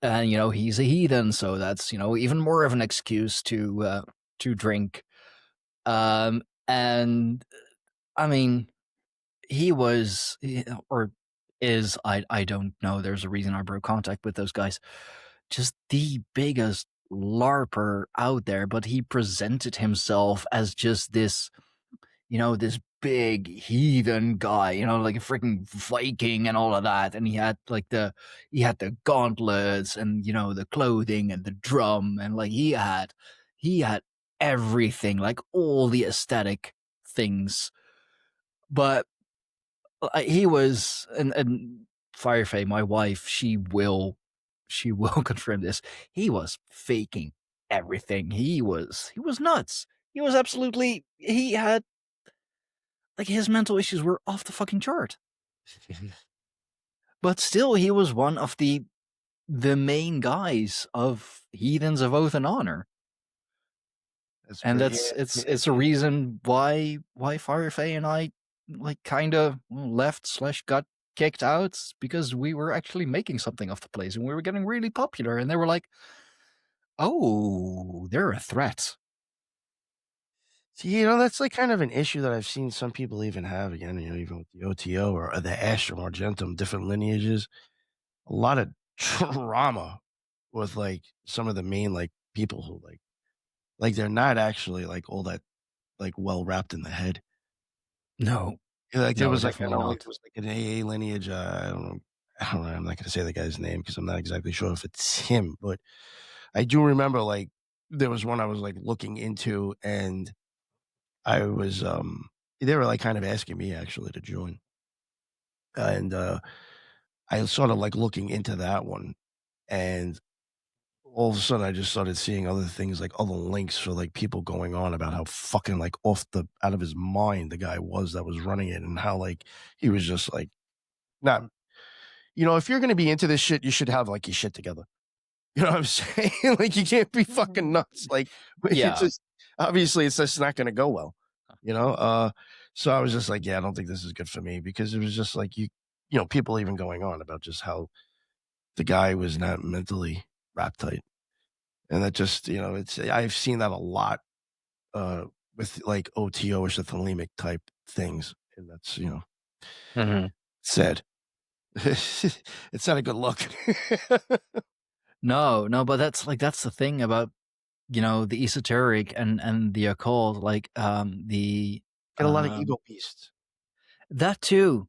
and he's a heathen, so that's even more of an excuse to drink. And I mean, or is, I don't know. There's a reason I broke contact with those guys. Just the biggest LARPer out there, but he presented himself as just this big heathen guy, like a freaking Viking and all of that. And he had the gauntlets and the clothing and the drum, and like he had everything, like all the aesthetic things. But he was, and Firefay, my wife, she will confirm this. He was faking everything. He was nuts. He was absolutely. He had, like, his mental issues were off the fucking chart. But still, he was one of the main guys of Heathens of Oath and Honor. That's And great. Yeah, that's I mean, it's a reason why Firefay and I, like, kind of left/got kicked out, because we were actually making something of the place and we were getting really popular, and they were like, "Oh, they're a threat." see, that's like kind of an issue that I've seen some people even have again, even with the OTO or the Astrum Argentum, different lineages. A lot of drama with like some of the main like people who like they're not actually like all that like well wrapped in the head. No, Yeah, like there no, was like I definitely don't know, it not. was like an AA lineage. I don't know. I'm not gonna say the guy's name because I'm not exactly sure if it's him, but I do remember like there was one I was like looking into, and I was they were like kind of asking me actually to join, and I was sort of like looking into that one, and all of a sudden I just started seeing other things like other links for like people going on about how fucking like off the out of his mind the guy was that was running it, and how like he was just like not. If you're gonna be into this shit, you should have, like, your shit together. You know what I'm saying? Like, you can't be fucking nuts, like, it's Yeah. just obviously, it's just not gonna go well, you know? So I was just like, "Yeah, I don't think this is good for me," because it was just like people even going on about just how the guy was not mentally wrapped tight, and that just, it's I've seen that a lot, uh, with, like, OTO-ish or thelemic type things, and that's, Mhm. sad. It's not a good look. No, no, but that's the thing about the esoteric and the occult, like the Get a lot of um ego beasts. that too.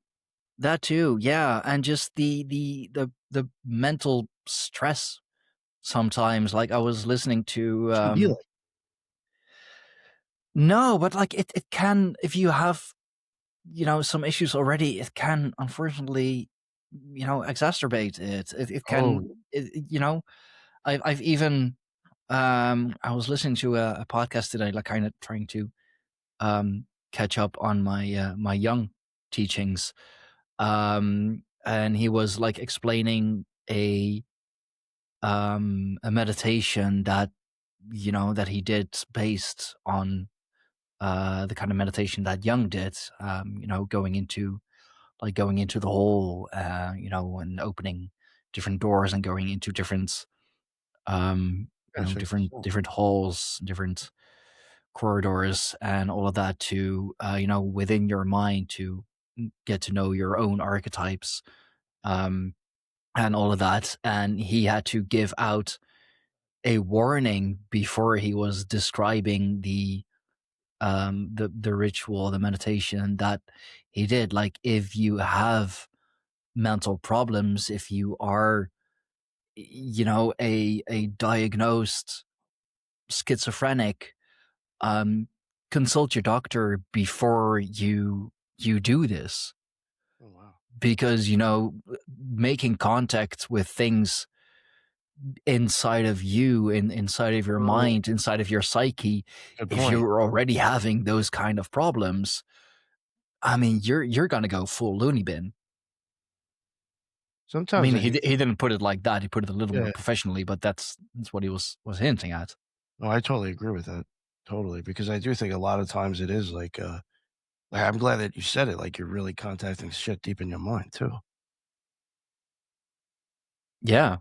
That too, yeah, and just the mental stress sometimes. Like, I was listening to Shouldn't be like no, but like it can, if you have some issues already, it can unfortunately exacerbate it. It oh, can, I've even I was listening to a podcast today, like kind of trying to catch up on my young teachings. And he was like explaining a meditation that that he did based on the kind of meditation that Jung did. Going into the hole, and opening different doors and going into different Gotcha. different halls, different corridors, and all of that to within your mind to get to know your own archetypes, um, and all of that. And he had to give out a warning before he was describing the ritual, the meditation that he did. Like, if you have mental problems, if you are, a diagnosed schizophrenic, um, consult your doctor before you do this, Oh wow. because making contact with things inside of you, inside of your Oh, mind, inside of your psyche, good if point. you're already having those kind of problems, I mean, you're gonna go full loony bin. I Sometimes mean, I he think, he didn't put it like that. He put it a little more yeah. professionally, but that's what he was hinting at. No, I totally agree with that. Totally, because I do think a lot of times it is like I'm glad that you said it. Like you're really contacting shit deep in your mind too. Yeah,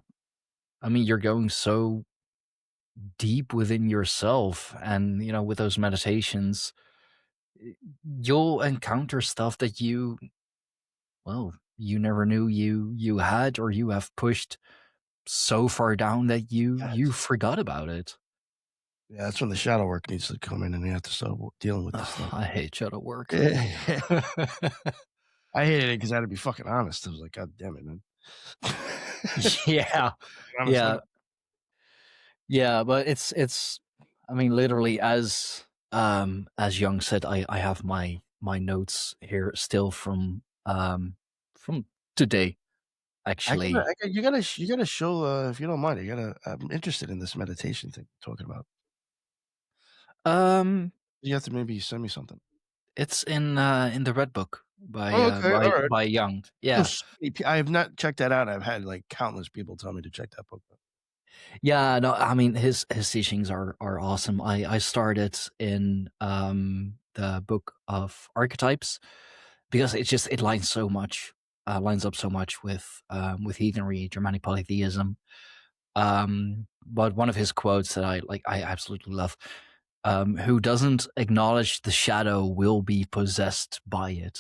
I mean, you're going so deep within yourself, and with those meditations, you'll encounter stuff that you never knew you had, or you have pushed so far down that you Yes. forgot about it. Yeah, that's when the shadow work needs to come in, and you have to start dealing with this Ugh, stuff. I hate shadow work. Yeah. I hated it because I had to be fucking honest. I was like, God damn it, man. Yeah, Honest yeah, limit. yeah. But it's. I mean, literally, as Young said, I have my notes here still from today, actually. You gotta show if you don't mind. You gotta. I'm interested in this meditation thing you're talking about. Um, You have to maybe send me something. it's in the Red Book by Oh, uh, okay, all by right. by Young. No, Yeah, I have not checked that out. I've had like countless people tell me to check that book out. yeah. No, I mean, his teachings are awesome. I started in the Book of Archetypes, because it lines up so much with heathenry, Germanic polytheism. But one of his quotes that I absolutely love: "Who doesn't acknowledge the shadow will be possessed by it."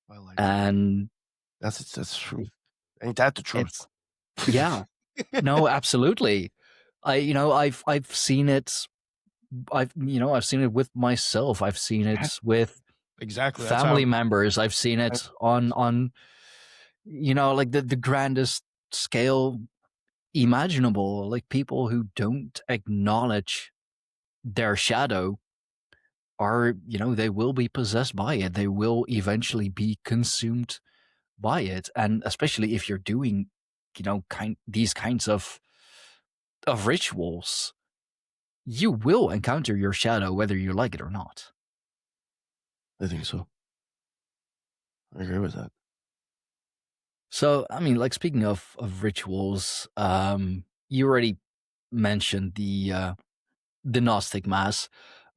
I like that. And That's truth. Ain't that the truth? it's yeah, no, absolutely. I've seen it. I've seen it with myself. I've seen Yeah, it with exactly. That's how family members. I've seen I it on like the grandest scale imaginable. Like, people who don't acknowledge their shadow are, they will be possessed by it. They will eventually be consumed by it. And especially if you're doing, these kinds of rituals, you will encounter your shadow whether you like it or not. I think so. I agree with that. So, I mean, like, speaking of rituals, you already mentioned the Gnostic Mass.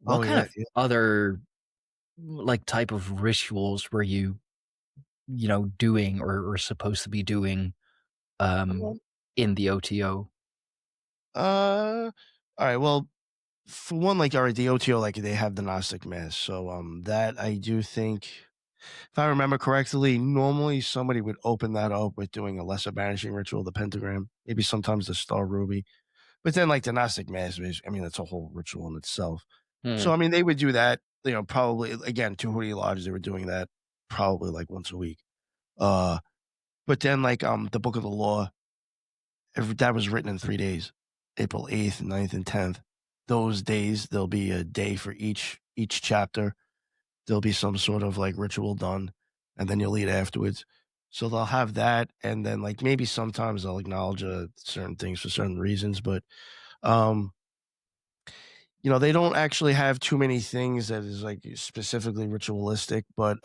Oh What kind yeah, of yeah. other, like, type of rituals were you, doing, or supposed to be doing, um, Um, in the OTO? all right. Well, for one, like all right, the OTO, like they have the Gnostic Mass, so that I do think, if I remember correctly, normally somebody would open that up with doing a lesser banishing ritual, the pentagram, maybe sometimes the star ruby. But then, like the Gnostic Mass, I mean, that's a whole ritual in itself. So, Hmm. I mean, they would do that, probably again, 2 Lodges, they were doing that probably like once a week. Uh, but then, like, the Book of the Law, that was written in 3 days, April 8th, 9th, and 10th. Those days, there'll be a day for each chapter. There'll be some sort of like ritual done, and then you'll eat afterwards. So they'll have that, and then like maybe sometimes they'll acknowledge certain things for certain reasons, but um, they don't actually have too many things that is like specifically ritualistic, but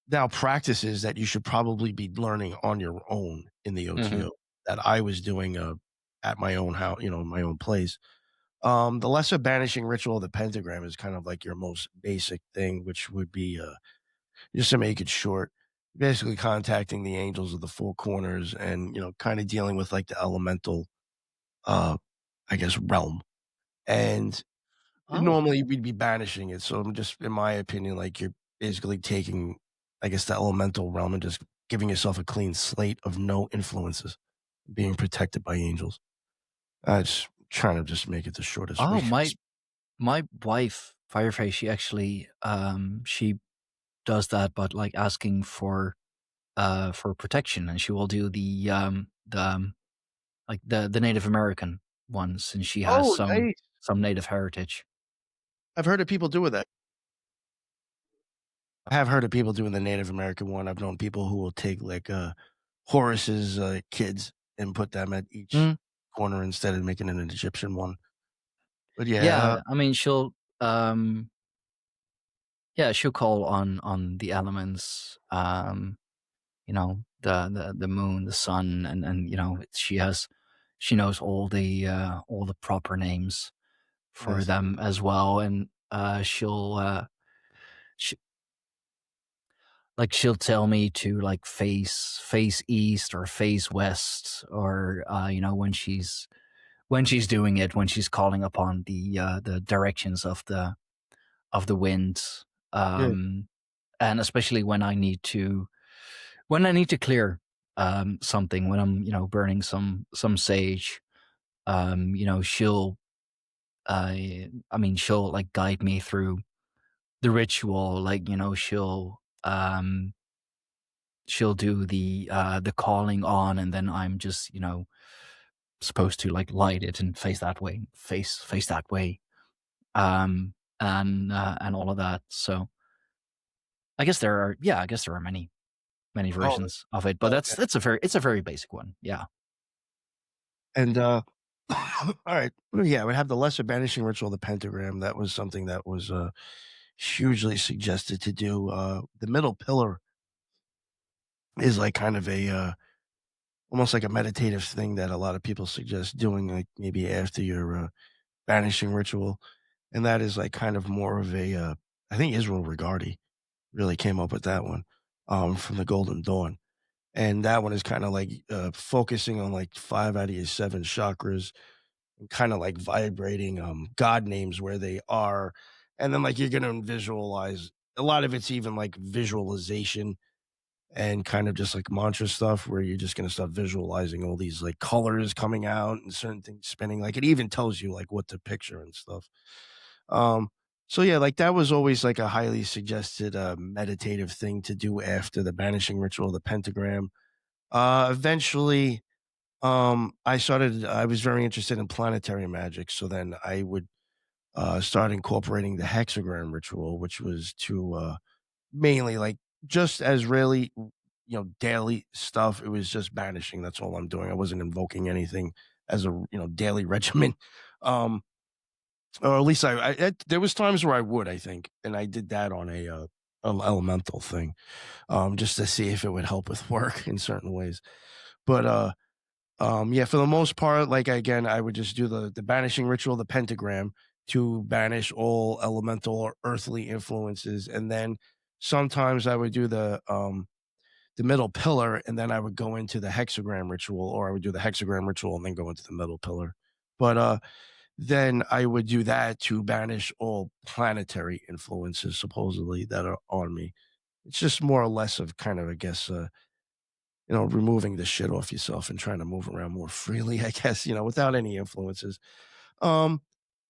now practices that you should probably be learning on your own in the Hmm. OTO that I was doing at my own house, my own place. The lesser banishing ritual of the pentagram is kind of like your most basic thing, which would be just to make it short, basically contacting the angels of the four corners and kind of dealing with like the elemental, uh, I guess, realm. And Oh, normally we'd be banishing it. So I'm just, in my opinion, like you're basically taking, I guess, the elemental realm and just giving yourself a clean slate of no influences, being protected by angels. I just trying to just make it the shortest oh, way. my wife, Fireface, she actually she does that, but like asking for protection, and she will do like the Native American ones, since she has Oh, nice. some Native heritage. I've heard of people doing that. I have heard of people doing the Native American one. I've known people who will take like Horus's kids and put them at each Mm. corner instead of making it an Egyptian one. But yeah, Yeah, I mean, um she'll call on the elements, the moon, the sun, and she knows all the proper names for nice. them as well, and she, she'll tell me to like face east or face west, or when she's doing it, when she's calling upon the directions of the wind, Yeah. um and especially when I need to clear something, when I'm burning some sage, she'll she'll like guide me through the ritual, like she'll do the calling on, and then I'm just supposed to like light it and face that way, face that way, and all of that. So I guess there are many Oh, versions of it, but okay. it's a very basic one. Yeah. And all right. Well, yeah, we have the lesser banishing ritual, the pentagram. That was something that was hugely suggested to do. The middle pillar is like kind of a almost like a meditative thing that a lot of people suggest doing, like maybe after your banishing ritual, and that is like kind of more of a I think Israel Regardie really came up with that one, from the Golden Dawn. And that one is kind of like focusing on like five out of your seven chakras and kind of like vibrating God names where they are. And then like you're gonna visualize a lot of it's even like visualization and kind of just like mantra stuff where you're just gonna start visualizing all these like colors coming out and certain things spinning. Like it even tells you like what to picture and stuff. Um, so yeah, like that was always like a highly suggested meditative thing to do after the banishing ritual, the pentagram. Eventually, I was very interested in planetary magic. So then I would start incorporating the hexagram ritual, which was to mainly like just as really, daily stuff. It was just banishing. That's all I'm doing. I wasn't invoking anything as a, daily regimen. Um, or at least there was times where I would, I think, and I did that on a elemental thing, just to see if it would help with work in certain ways. But yeah, for the most part, like again, I would just do the banishing ritual, the pentagram, to banish all elemental or earthly influences, and then sometimes I would do the middle pillar, and then I would go into the hexagram ritual, or I would do the hexagram ritual and then go into the middle pillar. But then I would do that to banish all planetary influences supposedly that are on me. It's just more or less of kind of, I guess, removing the shit off yourself and trying to move around more freely, I guess, without any influences. Um,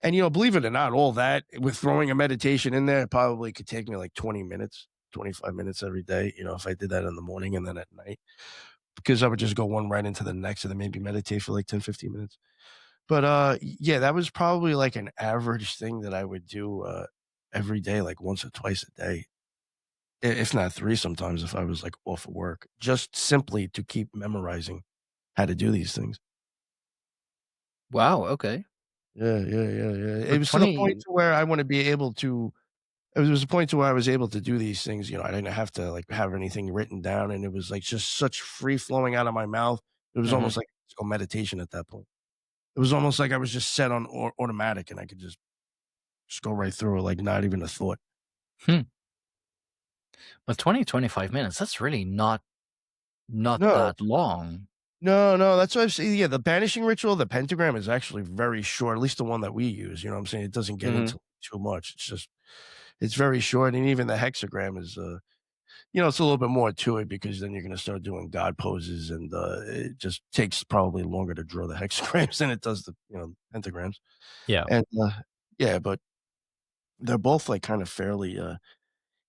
and believe it or not, all that with throwing a meditation in there, it probably could take me like 20 minutes, 25 minutes every day, if I did that in the morning and then at night, because I would just go one right into the next and then maybe meditate for like 10, 15 minutes. But yeah, that was probably like an average thing that I would do every day, like once or twice a day, if not three sometimes if I was like off of work, just simply to keep memorizing how to do these things. Wow. Okay. Yeah, yeah, yeah, yeah. It But was to the point 20. to where I want to be able to. It was a point to where I was able to do these things. I didn't have to like have anything written down, and it was like just such free flowing out of my mouth. It was Mhm. almost like physical meditation at that point. It was almost like I was just set on automatic, and I could just go right through it, like not even a thought. Hmm. But 20, 25 minutes, that's really not No, that long. no, that's what I've seen. Yeah, the banishing ritual, the pentagram is actually very short, at least the one that we use. You know what I'm saying? It doesn't get Mhm. into too much. It's very short, and even the hexagram is it's a little bit more to it because then you're gonna start doing God poses, and it just takes probably longer to draw the hexagrams than it does the pentagrams. Yeah. And yeah, but they're both like kind of fairly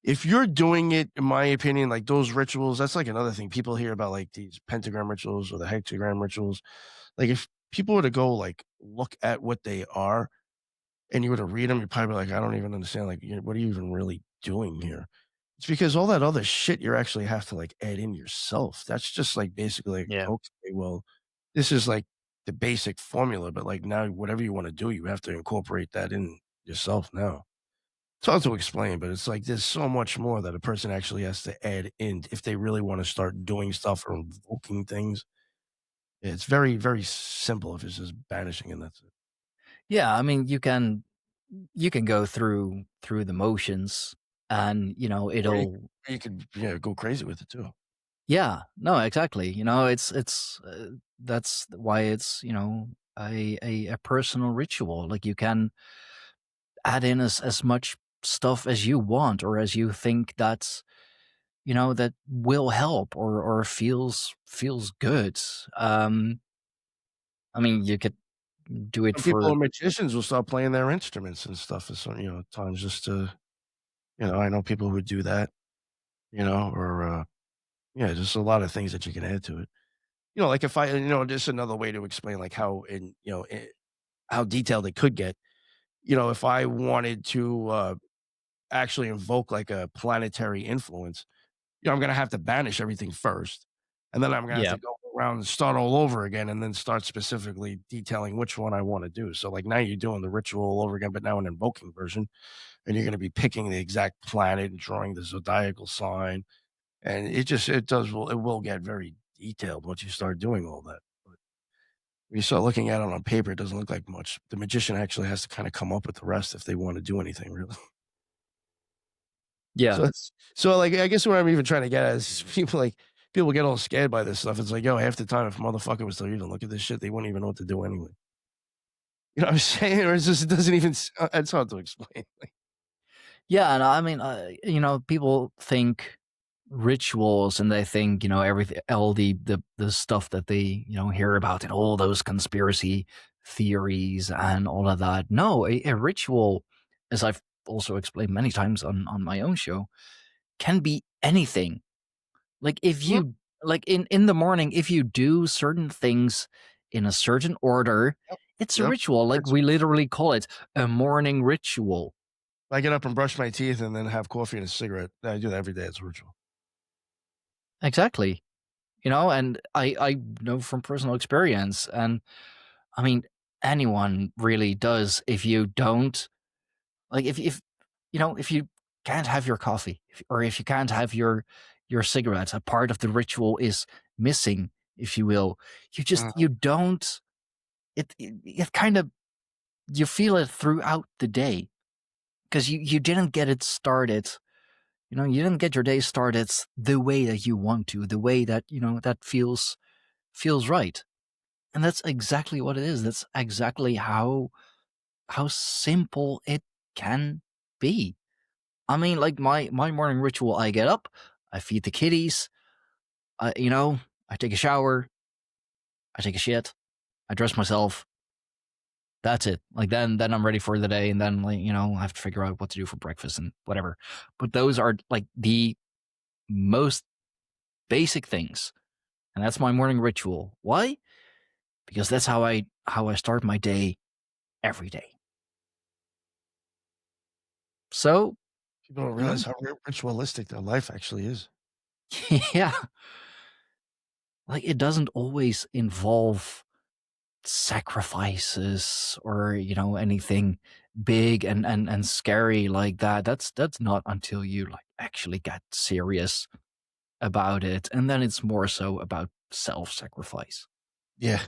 if you're doing it, in my opinion, like those rituals, that's like another thing people hear about, like these pentagram rituals or the hexagram rituals. Like if people were to go like look at what they are and you were to read them, you're probably like, I don't even understand. Like, what are you even really doing here? It's because all that other shit you actually have to like add in yourself. That's just like basically like, Yeah. okay, well, this is like the basic formula, but like now whatever you want to do, you have to incorporate that in yourself now. It's hard to explain, but it's like there's so much more that a person actually has to add in if they really want to start doing stuff or invoking things. Yeah, it's very, very simple if it's just banishing and that's it. Yeah, I mean, you can go through the motions, and Or it'll. you could yeah, go crazy with it too. Yeah, no, exactly. It's that's why it's a personal ritual. Like, you can add in as much stuff as you want, or as you think that will help, or feels good. I mean, you could do it Some people for. are magicians will start playing their instruments and stuff at some, times just to, I know people who do that, or yeah, just a lot of things that you can add to it. Like if I, just another way to explain like how how detailed it could get. If I wanted to actually invoke like a planetary influence, I'm gonna have to banish everything first, and then I'm gonna have Yeah. to go around and start all over again, and then start specifically detailing which one I wanna do. So, like, now you're doing the ritual all over again, but now an invoking version, and you're gonna be picking the exact planet and drawing the zodiacal sign, and it will get very detailed once you start doing all that. But when you start looking at it on paper, it doesn't look like much. The magician actually has to kinda come up with the rest if they wanna do anything, really. Yeah. So, like, I guess what I'm even trying to get at is people get all scared by this stuff. It's like, yo, half the time, if a motherfucker was to even look at this shit, they wouldn't even know what to do anyway. You know what I'm saying? Or it's just, it doesn't even, it's hard to explain. Like, Yeah, and I mean, people think rituals, and they think, everything, all the stuff that they, hear about in all those conspiracy theories and all of that. No, a ritual, as I've also explained many times on my own show, can be anything. Like, if mhm, you, like, in the morning, if you do certain things in a certain order, yep, it's a yep. ritual. Like, It's, we literally call it a morning ritual. I get up and brush my teeth and then have coffee and a cigarette. I do that every day. It's a ritual. Exactly. And I know from personal experience, and I mean, anyone really does. If you don't, like, if you can't have your coffee, or if you can't have your cigarettes, a part of the ritual is missing, if you will. You don't. It kind of, you feel it throughout the day, because you didn't get it started. You didn't get your day started the way that you want to, the way that that feels right. And that's exactly what it is. That's exactly how simple it can be. I mean, like, my morning ritual, I get up, I feed the kitties, I take a shower, I take a shit, I dress myself. That's it. Like, then I'm ready for the day, and then, like, I have to figure out what to do for breakfast and whatever. But those are like the most basic things. And that's my morning ritual. Why? Because that's how I start my day every day. So, People don't you realize know, how ritualistic their life actually is. yeah, like, it doesn't always involve sacrifices, or anything big and scary like that. That's not until you, like, actually get serious about it, and then it's more so about self-sacrifice. Yeah.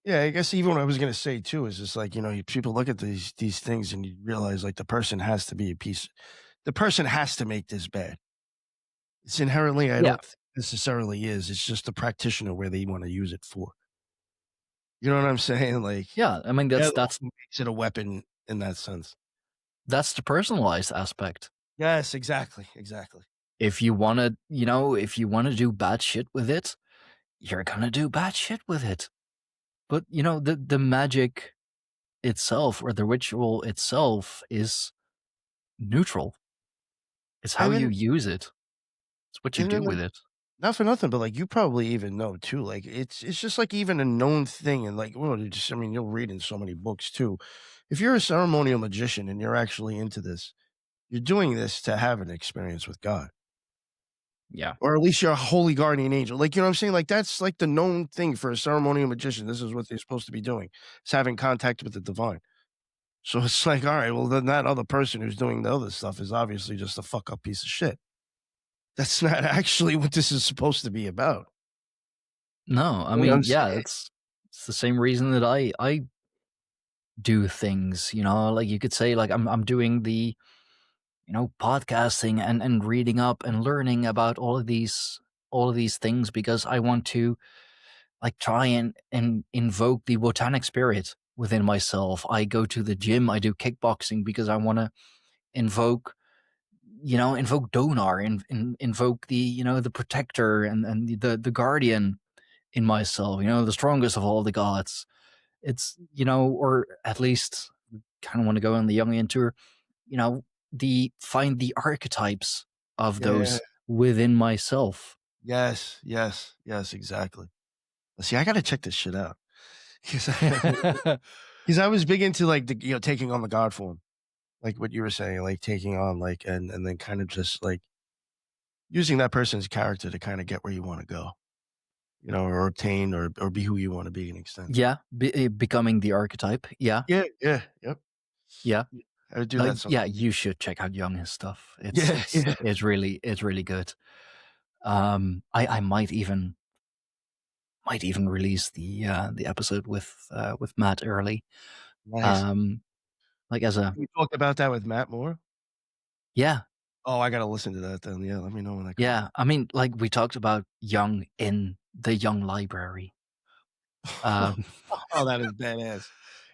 Yeah, I guess even what I was gonna say too is just like, people look at these things and you realize like the person has to be a piece the person has to make this bad. It's inherently I Yeah, don't think necessarily is. It's just the practitioner where they wanna use it for. You know what I'm saying? Like, yeah. I mean, they're that's the one that's who makes it a weapon in that sense. that's the personalized aspect. Yes, exactly, exactly. If you want to, if you want to do bad shit with it, you're gonna do bad shit with it. But the magic itself or the ritual itself is neutral. It's how And you then use it. It's what you and do then, with it. not for nothing, but, like, you probably even know too, like, it's just, like, even a known thing and, like, well, you just I mean, you'll read in so many books too. If you're a ceremonial magician and you're actually into this, you're doing this to have an experience with God, Yeah. or at least you're a holy guardian angel. Like, you know what I'm saying? Like, that's, like, the known thing for a ceremonial magician. This is what they're supposed to be doing. It's having contact with the divine. So it's like, alright, well, then that other person who's doing the other stuff is obviously just a fuck up piece of shit. That's not actually what this is supposed to be about. No, I You know what I'm mean, yeah, saying? it's the same reason that I do things, like you could say like I'm doing the, podcasting and reading up and learning about all of these things because I want to like try and invoke the botanic spirit within myself. I go to the gym, I do kickboxing because I want to invoke invoke Donar and invoke the the protector and the guardian in myself, the strongest of all the gods. It's or at least kind of want to go on the Jungian tour, you know the find the archetypes of Yeah. those within myself. Yes, yes, yes, exactly. See, I gotta check this shit out because I was big into, like, taking on the god form, like what you were saying, like, taking on, like and then kind of just, like, using that person's character to kinda get where you wanna go, or obtain or be who you wanna be in extent. Yeah, becoming the archetype. Yeah, Yeah, yeah, yep. yeah. Yeah, I would do that Yeah, sometimes. you should check out Young his stuff. It's Yeah, it's yeah. it's really it's really good. I might even release the episode with Matt early. Nice. Um, like as a We talked about that with Matt Moore? yeah, Oh, I gotta listen to that then, yeah, let me know when that comes yeah. out. I mean, like we talked about Young in the Young Library. Um, Oh, that is badass.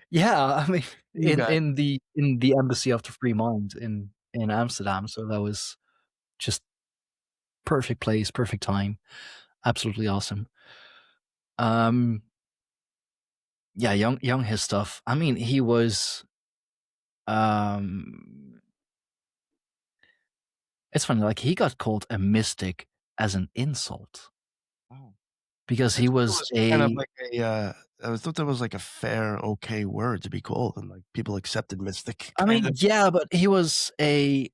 yeah, I mean, You got in the Embassy of the Free Mind in Amsterdam. So that was just perfect place, perfect time, absolutely awesome. Um, yeah, Young his stuff. I mean, he was. Um, it's funny, like he got called a mystic as an insult oh. because I he thought that was was kind of a. like I thought that was like a fair, okay word to be called, and like people accepted mystic I kind mean, of. yeah, but he was a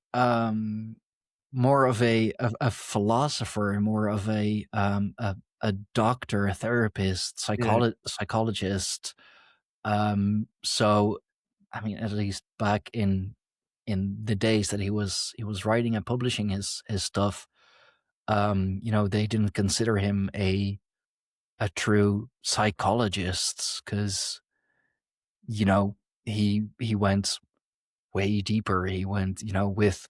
more of a philosopher, more of a doctor, a therapist, Yeah, psychologist. So I mean, at least back in the days that he was writing and publishing his stuff, they didn't consider him a true psychologist because he went way deeper. He went with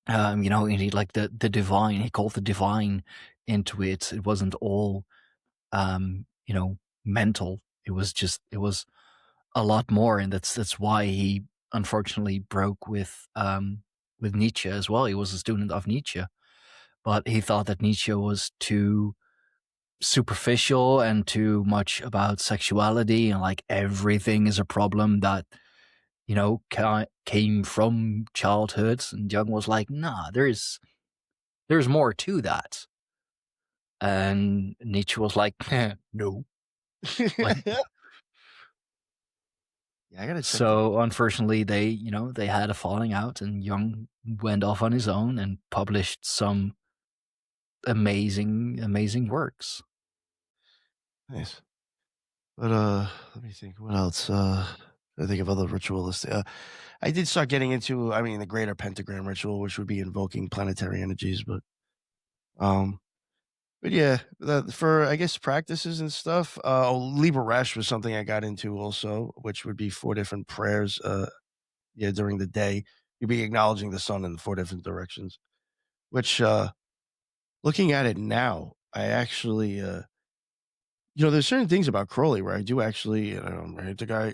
he like the divine. He called the divine into it. It wasn't all mental. It was a lot more, and that's why he unfortunately broke with Nietzsche as well. He was a student of Nietzsche, but he thought that Nietzsche was too superficial and too much about sexuality and like everything is a problem that came from childhood. And Jung was like, nah, there's more to that. And Nietzsche was like, no. Like, yeah, I gotta check this. so unfortunately, they had a falling out, and Jung went off on his own and published some amazing, amazing works. Nice, but let me think. What else? I think of other ritualistic. I did start getting into, I mean, the greater pentagram ritual, which would be invoking planetary energies, but um, But yeah, for I guess practices and stuff. Liberash was something I got into also, which would be 4 different prayers. Yeah, during the day, you'd be acknowledging the sun in 4 different directions. Which, looking at it now, I actually, there's certain things about Crowley where I do actually, right, the guy,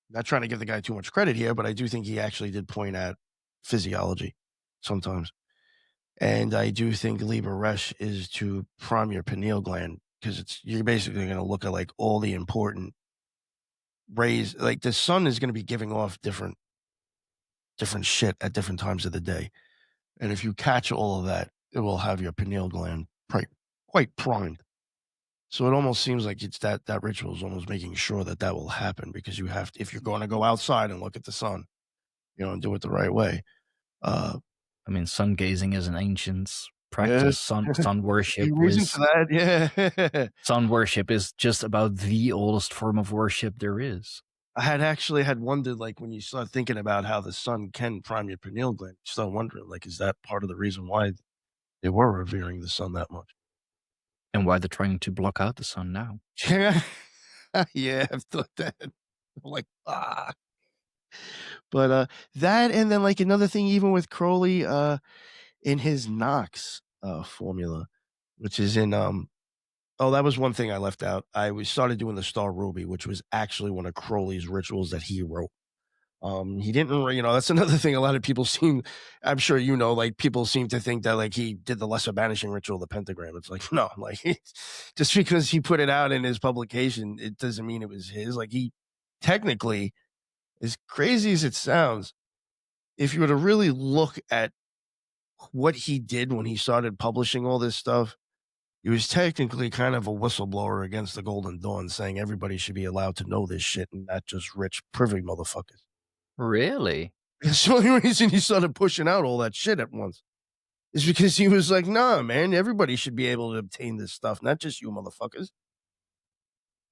not trying to give the guy too much credit here, but I do think he actually did point at physiology sometimes. And I do think Libra Resh is to prime your pineal gland because you're basically going to look at like all the important rays. Like the sun is going to be giving off different shit at different times of the day. And if you catch all of that, it will have your pineal gland quite primed. So it almost seems like it's that ritual is almost making sure that that will happen because you have to, if you're going to go outside and look at the sun, and do it the right way. Uh, I mean, sun gazing is an ancient yeah, practice. Sun a worship reason for that. Yeah. sun worship is just about the oldest form of worship there is. I had actually had wondered, like, when you start thinking about how the sun can prime your pineal gland, you start wondering, like, is that part of the reason why they were revering the sun that much? And why they're trying to block out the sun now. Yeah. Yeah, I've thought that. I'm like, ah. But, that and then, like, another thing even with Crowley, in his Knox, formula, which is in, oh, that was one thing I left out. We started doing the Star Ruby, which was actually one of Crowley's rituals that he wrote. He didn't, that's another thing a lot of people seem, I'm sure like people seem to think that like he did the lesser banishing ritual, the pentagram. It's like, no, like just because he put it out in his publication, it doesn't mean it was his. Like he technically, as crazy as it sounds, if you were to really look at what he did when he started publishing all this stuff, he was technically kind of a whistleblower against the Golden Dawn, saying everybody should be allowed to know this shit and not just rich, privy motherfuckers. Really? That's the only reason he started pushing out all that shit at once. Is because he was like, "Nah, man, everybody should be able to obtain this stuff, not just you motherfuckers."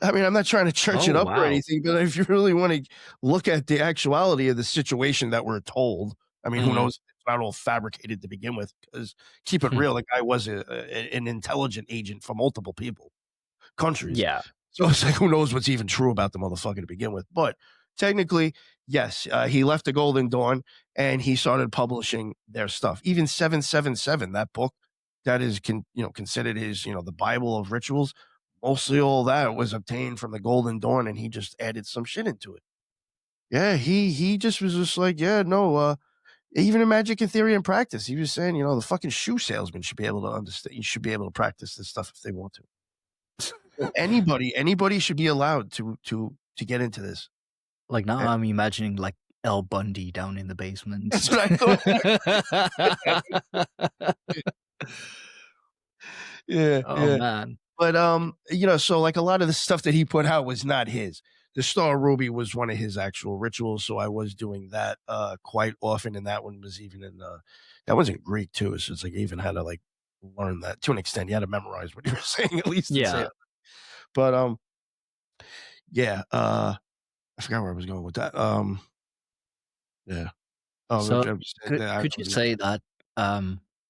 I mean, I'm not trying to church Oh, it up or wow. anything, but if you really wanna look at the actuality of the situation that we're told, I mean, who Mhm. knows? It's not all fabricated to begin with. Because keep it real, the guy was an intelligent agent for multiple countries. Yeah. So it's like, who knows what's even true about the motherfucker to begin with? But technically, yes, he left the Golden Dawn and he started publishing their stuff. Even 777, that book that is considered his, the Bible of rituals. Mostly all that was obtained from the Golden Dawn, and he just added some shit into it. Yeah, he just was just like, yeah, no, even in magic and theory and practice, he was saying, the fucking shoe salesman should be able to understand. You should be able to practice this stuff if they want to. Anybody should be allowed to get into this. Like, now Eh, I'm imagining, like, El Bundy down in the basement. that's what I thought. Yeah, Oh, yeah. man. But, so, like, a lot of the stuff that he put out was not his. The Star Ruby was one of his actual rituals, so I was doing that, quite often, and that one was even in, that was in Greek too, so it's like I even had to, like, learn that to an extent. You had to memorize what you were saying at least and say Yeah. it. But, yeah, I forgot where I was going with that. Yeah. Oh, So, I'm just saying could that I could you was say that,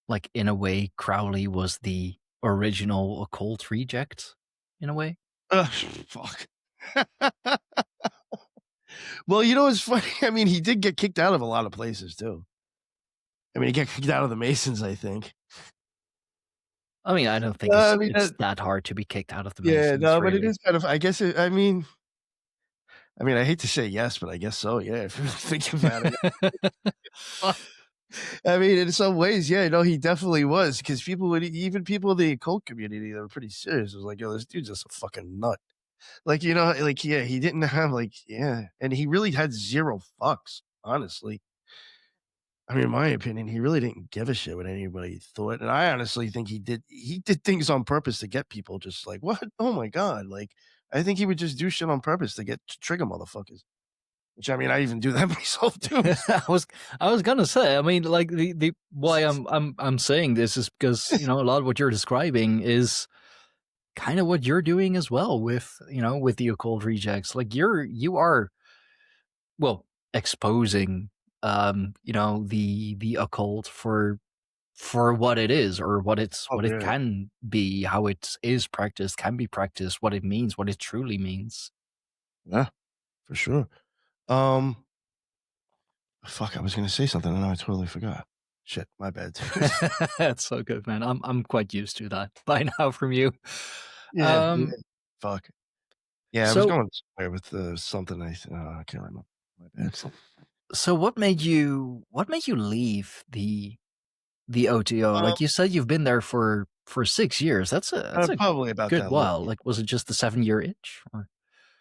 like, in a way, Crowley was the original occult reject, in a way? fuck. Well, it's funny. I mean, he did get kicked out of a lot of places too. I mean, he got kicked out of the Masons, I think. I mean, I don't think I mean, it's that hard to be kicked out of the yeah, Masons, no, but it really. is kind of. I guess. I mean, I hate to say yes, but I guess so. Yeah, if you really think about it. I mean, in some ways, yeah, no, he definitely was because even people in the occult community that were pretty serious was like, yo, this dude's just a fucking nut. Like, like, yeah, he didn't have like, yeah, and he really had zero fucks, honestly. I mean, in my opinion, he really didn't give a shit what anybody thought, and I honestly think he did things on purpose to get people just like, "What? Oh my god." Like, I think he would just do shit on purpose to trigger motherfuckers, which, I mean, I even do that myself too. I was I was gonna say, I mean, like, the why I'm saying this is because, a lot of what you're describing is kind of what you're doing as well with, with the occult rejects. Like, you are, well, exposing, the occult for for what it is, or Oh what it yeah, can be, how it is practiced, can be practiced, what it means, what it truly means. yeah, for sure. Um, fuck, I was gonna say something and now I totally forgot. Shit, my bad. That's so good, man. I'm quite used to that by now from you. Yeah, yeah. Um, Fuck. Yeah, I was so going somewhere with something. I can't remember. My bad. so what made you leave the OTO? Um, Like you said, you've been there for 6 years. That's a probably about good that long. while. Like, was it just the 7 year itch? Or?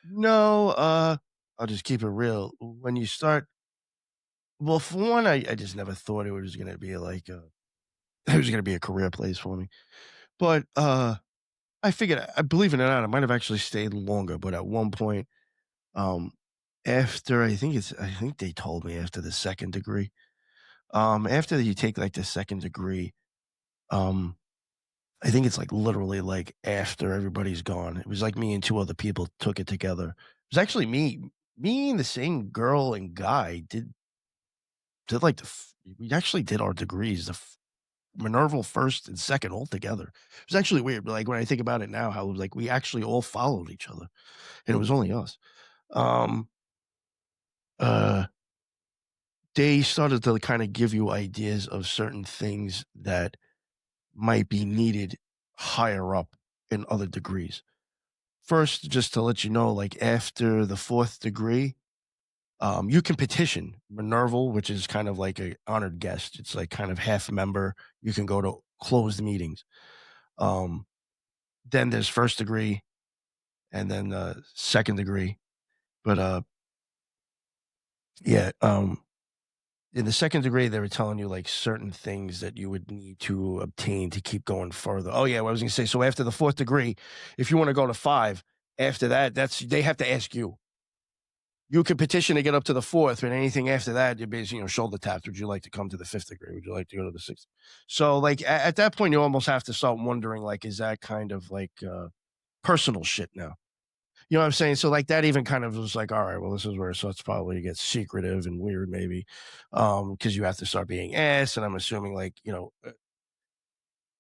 No, I'll just keep it real. When you start, well, for one, I just never thought it was gonna be like it was gonna be a career place for me. But I figured, I believe it or not, I might have actually stayed longer. But at one point, um, after I think they told me after the second degree, after you take like the second degree, um, I think it's like literally like after everybody's gone. It was like me and two other people took it together. It was actually me and the same girl and guy did like we actually did our degrees, Minerval first and second all together. It was actually weird. Like when I think about it now, how like we actually all followed each other, and it was only us. Um, uh, they started to kind of give you ideas of certain things that might be needed higher up in other degrees. First, just to let you know, like after the fourth degree, you can petition Minerval, which is kind of like a honored guest. It's like kind of half member. You can go to closed meetings. Um, then there's first degree, and then second degree. But yeah, in the second degree, they were telling you like certain things that you would need to obtain to keep going further. Oh yeah, what I was going to say. So after the fourth degree, if you want to go to five, after that, that's they have to ask you. You could petition to get up to the fourth, but anything after that, you're basically, shoulder taps. Would you like to come to the fifth degree? Would you like to go to the sixth? So, like at that point, you almost have to start wondering, like, is that kind of like personal shit now? You know what I'm saying? So, like, that even kind of was like, all right, well, this is where it starts probably to get secretive and weird, maybe, because you have to start being asked. And I'm assuming, like,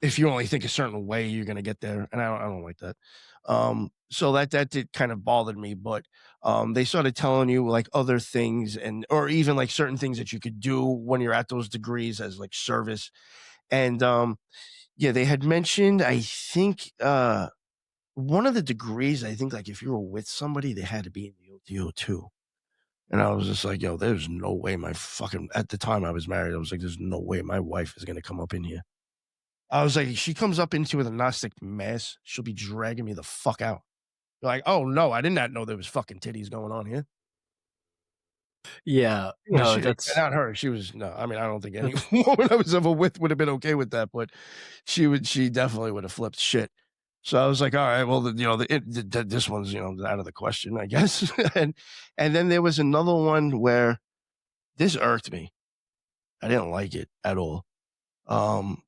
if you only think a certain way, you're gonna get there, and I don't like that. So that did kind of bothered me, but they started telling you like other things, and or even like certain things that you could do when you're at those degrees as like service. And yeah, they had mentioned, I think one of the degrees, I think like if you were with somebody, they had to be in the OTO too. And I was just like, yo, there's no way my fucking, at the time I was married, I was like, there's no way my wife is gonna come up in here. I was like, she comes up into with a Gnostic mass, she'll be dragging me the fuck out. Like, oh no, I did not know there was fucking titties going on here. Yeah, Yeah, no, she, that's not her. She was no. I mean, I don't think any woman I was ever with would have been okay with that, but she definitely would have flipped shit. So I was like, all right, well, this one's out of the question, I guess. And then there was another one where this irked me. I didn't like it at all. Um,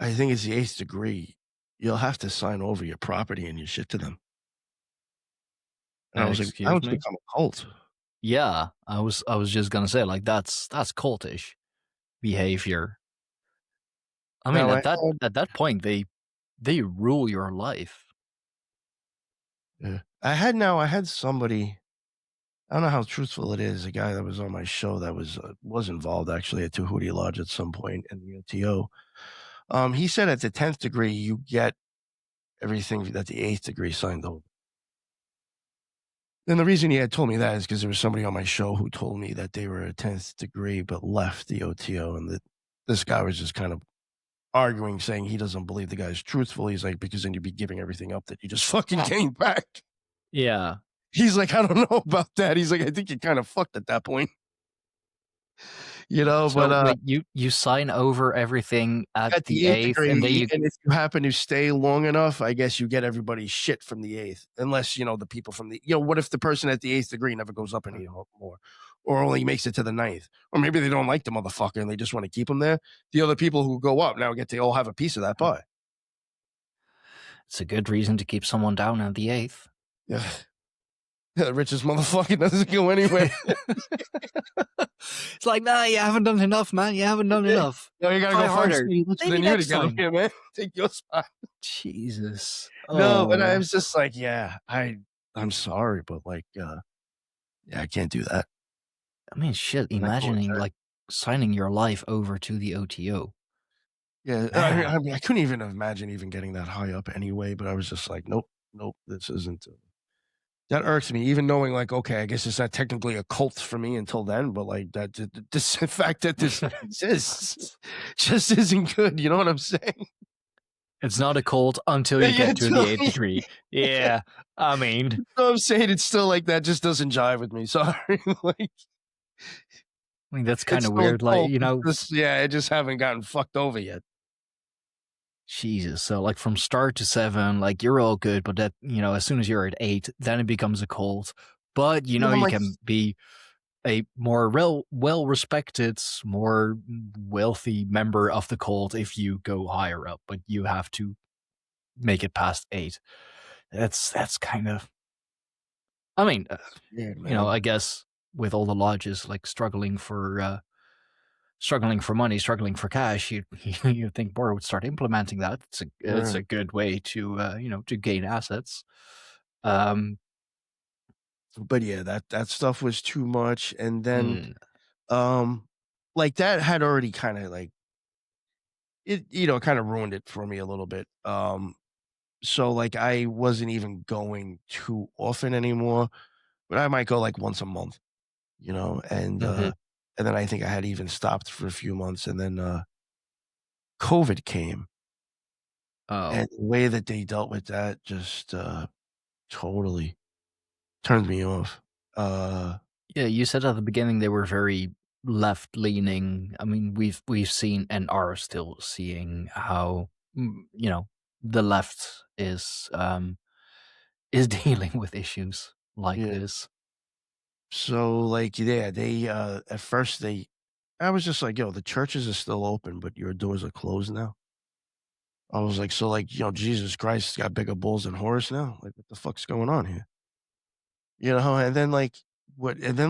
I think it's the eighth degree. You'll have to sign over your property and your shit to them. And I was like, "That excuse would me. become a cult." Yeah, I was just gonna say like that's cultish behavior. I mean, Now I at that point, they rule your life. I had somebody, I don't know how truthful it is, a guy that was on my show that was involved actually at Tahuti Lodge at some point in the OTO. He said at the 10th degree, you get everything that the 8th degree signed over. And the reason he had told me that is because there was somebody on my show who told me that they were a 10th degree but left the OTO, and that this guy was just kind of arguing, saying he doesn't believe the guy's truthful. He's like, because then you'd be giving everything up that you just fucking came back. Yeah. He's like, I don't know about that. He's like, I think you're kind of fucked at that point, but So wait, you sign over everything at at the the 8th eighth, and then degree, you and if you happen to stay long enough, I guess you get everybody's shit from the 8th, unless, the people from what if the person at the 8th degree never goes up any more, or only makes it to the ninth? Or maybe they don't like the motherfucker and they just want to keep him there. The other people who go up now get to all have a piece of that pie. it's a good reason to keep someone down at the eighth. Yeah. The richest motherfucker doesn't go anywhere. It's like, nah, you haven't done enough, man. You haven't done enough. No, you gotta Try go first. harder. He richer Maybe than you to next get up time. here, man. Take your spot. Jesus. No, but I Oh. was just like, yeah, I'm sorry, but like, yeah, I can't do that. I mean, shit, I'm not cool with imagining that. like signing your life over to the OTO. Yeah, Man. I mean, I couldn't even imagine even getting that high up anyway, but I was just like, nope, nope, this isn't. That irks me, even knowing like, okay, I guess it's not technically a cult for me until then, but like that, this the fact that this exists just isn't good. You know what I'm saying? It's not a cult until you Yeah, get to the 8th degree. Yeah. I mean, you know what I'm saying? It's still like that just doesn't jive with me. Sorry. Like, that's kind it's of still a weird. Like, cult. It's just, yeah, I just haven't gotten fucked over yet. Jesus. So like from start to 7, like you're all good, but that, as soon as you're at 8, then it becomes a cult. But, Yeah, I'm you like, can be a more well-respected, more wealthy member of the cult if you go higher up, but you have to make it past 8. That's kind of, I mean, weird, man. I guess with all the lodges like struggling for money, struggling for cash, you think Bora would start implementing that. It's Yeah. a good way to to gain assets. Um, But yeah, that stuff was too much. And then, mm, um, like that had already kind of like it, kind of ruined it for me a little bit. So like I wasn't even going too often anymore, but I might go like once a month, mhm. and then I think I had even stopped for a few months, and then COVID came, Oh, and the way that they dealt with that just totally turned me off. Uh, yeah. You said at the beginning they were very left leaning. I mean, we've seen and are still seeing how the left is dealing with issues like yeah. this. So like yeah, they at first I was just like, yo, the churches are still open, but your doors are closed now. I was like, so like, Jesus Christ got bigger balls than Horus now? Like what the fuck's going on here? And then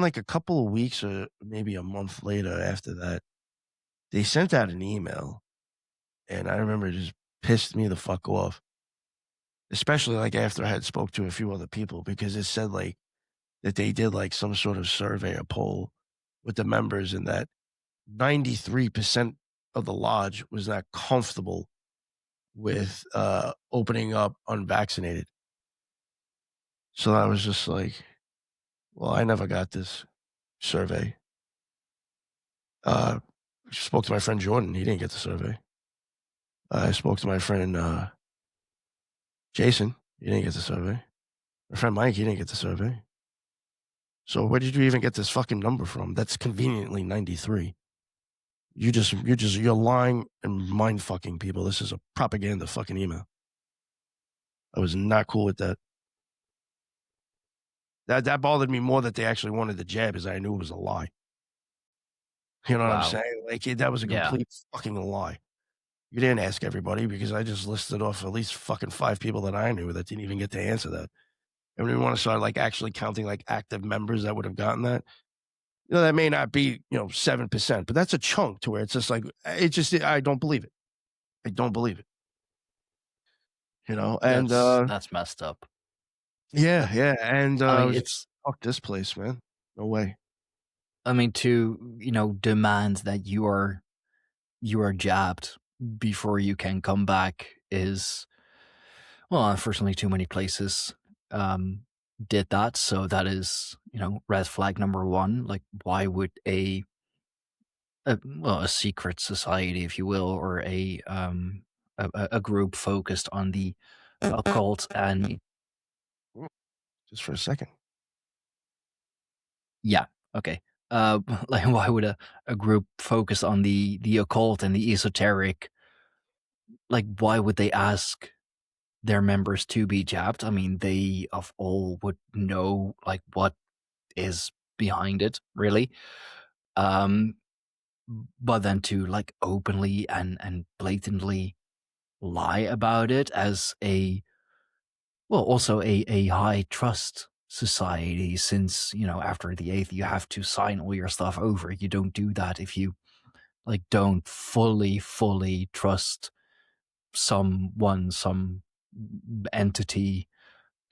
like a couple of weeks or maybe a month later after that, they sent out an email and I remember it just pissed me the fuck off. Especially like after I had spoke to a few other people because it said like that they did like some sort of survey or poll with the members and that 93% of the lodge was not comfortable with opening up unvaccinated. So I was just like, well, I never got this survey. Uh, spoke to my friend Jordan. He didn't get the survey. I spoke to my friend Jason. He didn't get the survey. My friend Mike. He didn't get the survey. So where did you even get this fucking number from? That's conveniently 93. You're lying and mind fucking people. This is a propaganda fucking email. I was not cool with that. That bothered me more that they actually wanted the jab, as I knew it was a lie. You know what I'm Wow. saying? Like that was a Yeah. complete fucking lie. You didn't ask everybody because I just listed off at least fucking 5 people that I knew that didn't even get to answer that. And we want to start like actually counting like active members that would have gotten that. That may not be 7%, but that's a chunk to where it's just like I don't believe it. I don't believe it. And That's messed up. yeah, yeah, and I I mean, was like, it's fuck this place, man. No way. I mean to, demand that you are jabbed before you can come back is, well, unfortunately too many places um did that, so that is, red flag number 1. Like, why would a secret society, if you will, or a group focused on the occult and Mm, just for a second. yeah, okay. Like, why would a group focus on the occult and the esoteric? Like, why would they ask their members to be jabbed? I mean, they of all would know like what is behind it, really. Um, but then to like openly and blatantly lie about it as also a high trust society, since, after the 8th, you have to sign all your stuff over. You don't do that if you don't fully trust some entity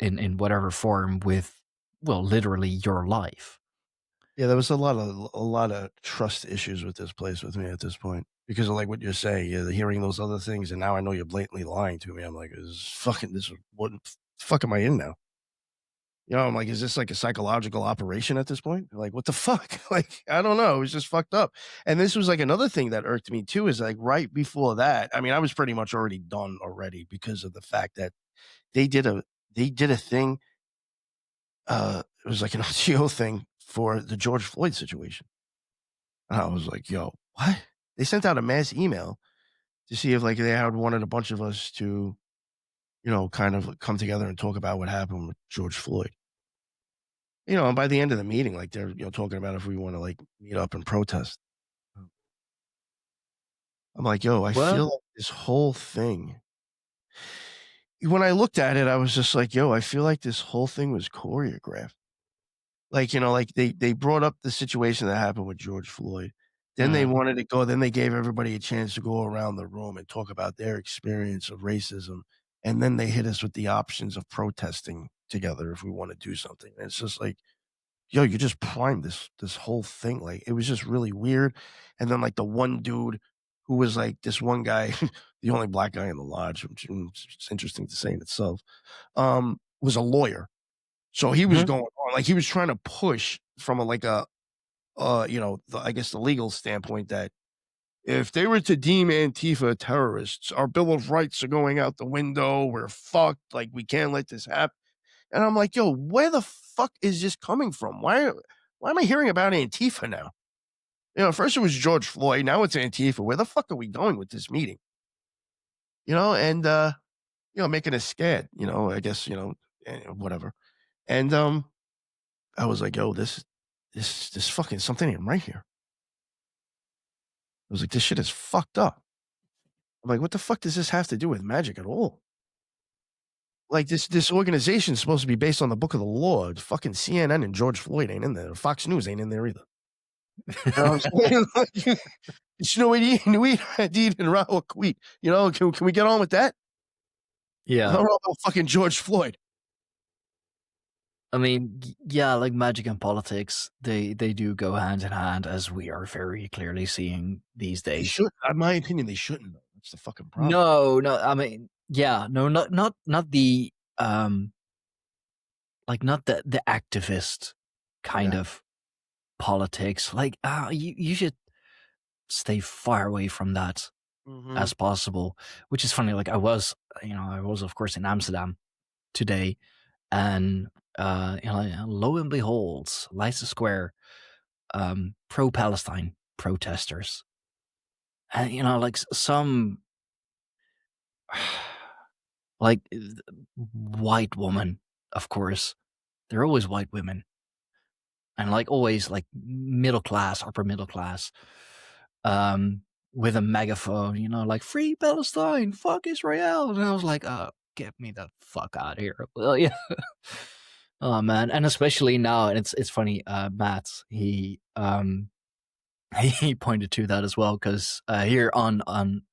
in whatever form with, well, literally your life. Yeah, there was a lot of trust issues with this place with me at this point because of like what you're saying. Yeah, hearing those other things, and now I know you're blatantly lying to me. I'm like, what the fuck am I in now? I'm like, is this like a psychological operation at this point? Like, what the fuck? Like, I don't know. It was just fucked up. And this was like another thing that irked me too, is like right before that. I mean, I was pretty much already done already because of the fact that they did a they did a thing. It was like an OTO thing for the George Floyd situation. And I was like, yo, what? They sent out a mass email to see if like they had wanted a bunch of us to, kind of come together and talk about what happened with George Floyd. And by the end of the meeting, like they're, talking about if we want to like meet up and protest. I'm like, yo, I feel Well, like this whole thing. When I looked at it, I was just like, yo, I feel like this whole thing was choreographed. Like, like they brought up the situation that happened with George Floyd. Then they wanted to go, then they gave everybody a chance to go around the room and talk about their experience of racism. And then they hit us with the options of protesting together if we want to do something. And it's just like, yo, you just primed this whole thing. Like it was just really weird. And then like the one dude who was like this one guy, the only black guy in the lodge, which is interesting to say in itself, was a lawyer. So he was mhm. going on, like he was trying to push from I guess the legal standpoint that if they were to deem Antifa terrorists, our Bill of Rights are going out the window. We're fucked. Like we can't let this happen. And I'm like, yo, where the fuck is this coming from? Why am I hearing about Antifa now? First it was George Floyd, now it's Antifa. Where the fuck are we going with this meeting? And making us scared, I guess, whatever. And I was like, yo, this fucking something ain't right here. I was like, this shit is fucked up. I'm like, what the fuck does this have to do with magic at all? Like this organization is supposed to be based on the book of the law. Fucking CNN and George Floyd ain't in there. Fox News ain't in there either. You know what I'm saying? Like, Nuit and Rahul Queet. Can we get on with that? I Yeah. don't know about fucking George Floyd. I mean, yeah, like magic and politics, they do go hand in hand, as we are very clearly seeing these They days. should, in my opinion, they shouldn't though. That's the fucking problem. No, I mean, yeah, no, not the not the activist kind Yeah. of politics. Like, you should stay far away from that Mhm. as possible. Which is funny. Like, I was of course in Amsterdam today, and lo and behold, Leicester Square, pro-Palestine protesters, and like some like white woman, of course. They're always white women, and like always like middle class, upper middle class, um, with a megaphone, like "Free Palestine, fuck Israel," and I was like, get me the fuck out of here, will you? Oh man, and especially now, and it's funny. Matt, he pointed to that as well, because here on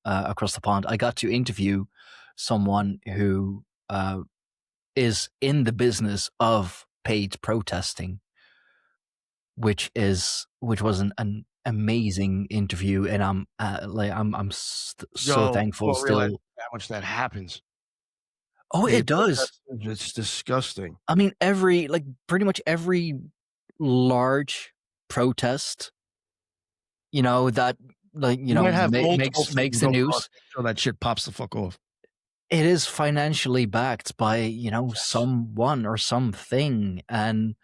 across the pond, I got to interview someone who is in the business of paid protesting, which was an amazing interview, and so Yo, you thankful don't realize still. how much that happens. Oh, Paid it does. protesters, it's disgusting. I mean, pretty much every large protest, that You might have multiple makes things the going on news. until that shit pops the fuck off. It is financially backed by Yes. someone or something, and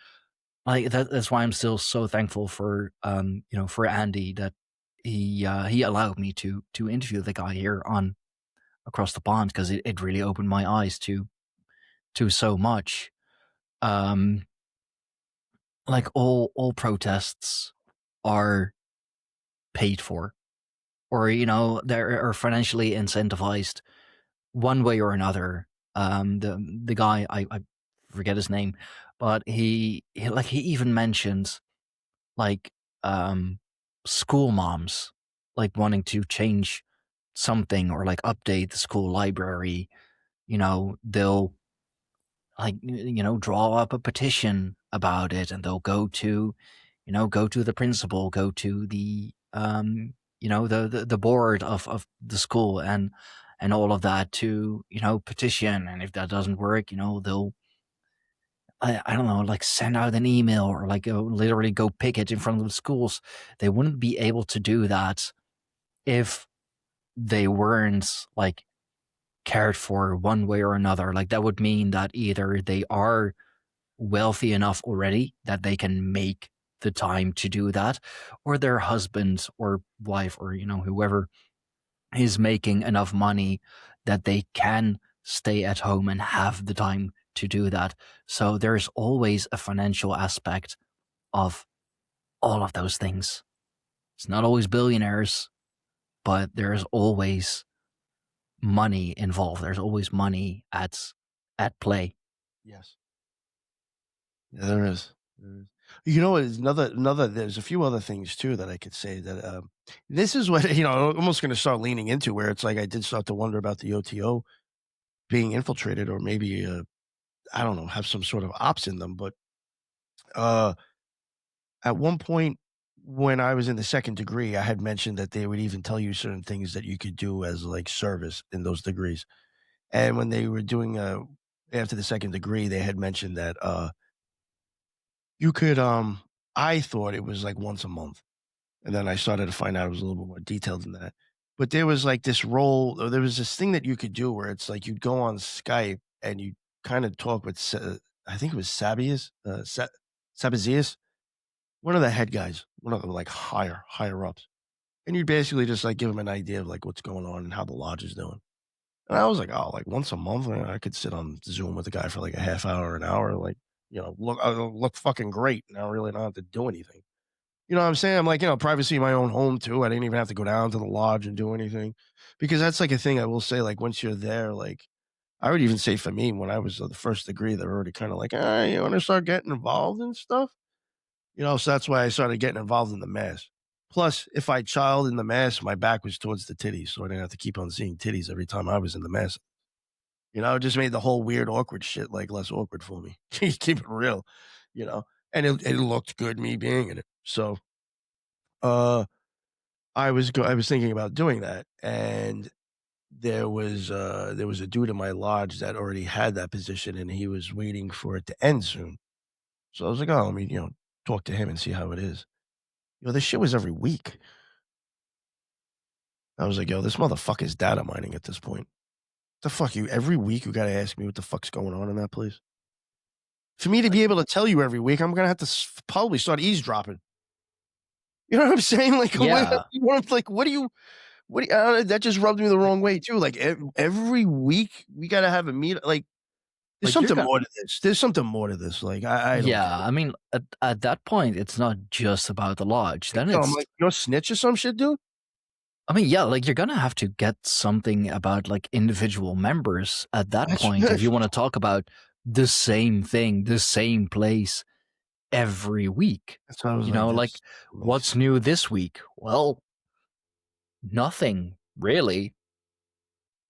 like that's why I'm still so thankful for for Andy, that he allowed me to interview the guy here on across the pond, because it really opened my eyes to so much. Um, like all protests are paid for, or they are financially incentivized one way or another. The guy, I forget his name, but he even mentioned like school moms like wanting to change something or like update the school library. They'll like draw up a petition about it, and they'll go to the principal, go to the the board of the school, and all of that to petition. And if that doesn't work, they'll I don't know, like send out an email or like literally go picket in front of the schools. They wouldn't be able to do that if they weren't like cared for one way or another. Like that would mean that either they are wealthy enough already that they can make the time to do that, or their husband or wife or whoever is making enough money that they can stay at home and have the time to do that. So there's always a financial aspect of all of those things. It's not always billionaires, but there's always money involved. There's always money at play. Yes. Yeah, there is. There is. You know, there's another. There's a few other things too that I could say that. This is what I'm almost going to start leaning into, where it's like I did start to wonder about the OTO being infiltrated, or maybe I don't know, have some sort of ops in them. But uh, at one point, when I was in the second degree, I had mentioned that they would even tell you certain things that you could do as like service in those degrees. And when they were doing after the second degree, they had mentioned that you could I thought it was like once a month. And then I started to find out it was a little bit more detailed than that. But there was like this role, or there was this thing that you could do where it's like you'd go on Skype and you kind of talk with I think it was Sabazius, one of the head guys, one of the like higher ups. And you'd basically just like give him an idea of like what's going on and how the lodge is doing. And I was like, oh, like once a month, I could sit on Zoom with the guy for like a half hour, an hour, like, look fucking great. And I really don't have to do anything. You know what I'm saying? I'm like, privacy in my own home too. I didn't even have to go down to the lodge and do anything, because that's like a thing I will say, like once you're there, like I would even say for me, when I was the first degree, they're already kind of like, you want to start getting involved in stuff? So that's why I started getting involved in the mass. Plus, if I child in the mass, my back was towards the titties, so I didn't have to keep on seeing titties every time I was in the mass. It just made the whole weird, awkward shit like less awkward for me. Keep it real, you know. And it looked good me being in it. So, uh, I was thinking about doing that, and there was a dude in my lodge that already had that position, and he was waiting for it to end soon. So I was like, oh, let me talk to him and see how it is. This shit was every week. I was like, yo, this motherfucker's data mining at this point. The fuck you? Every week you gotta ask me what the fuck's going on in that place. For me to be able to tell you every week, I'm gonna have to probably start eavesdropping. You know what I'm saying? Like, Yeah. what do you? That just rubbed me the wrong way too. Like every week we gotta have a meet. Like, there's Like you're something gonna more to this. There's something more to this. Like, I don't get Yeah, it. I mean, at that point, it's not just about the lodge. Like, Then I'm it's, like, you're a snitch or some shit, dude. I mean, yeah, like you're gonna have to get something about like individual members at that That's point if you want to talk about the same thing, the same place every week. that's what I was like. Like This what's makes new this week? Well, nothing really.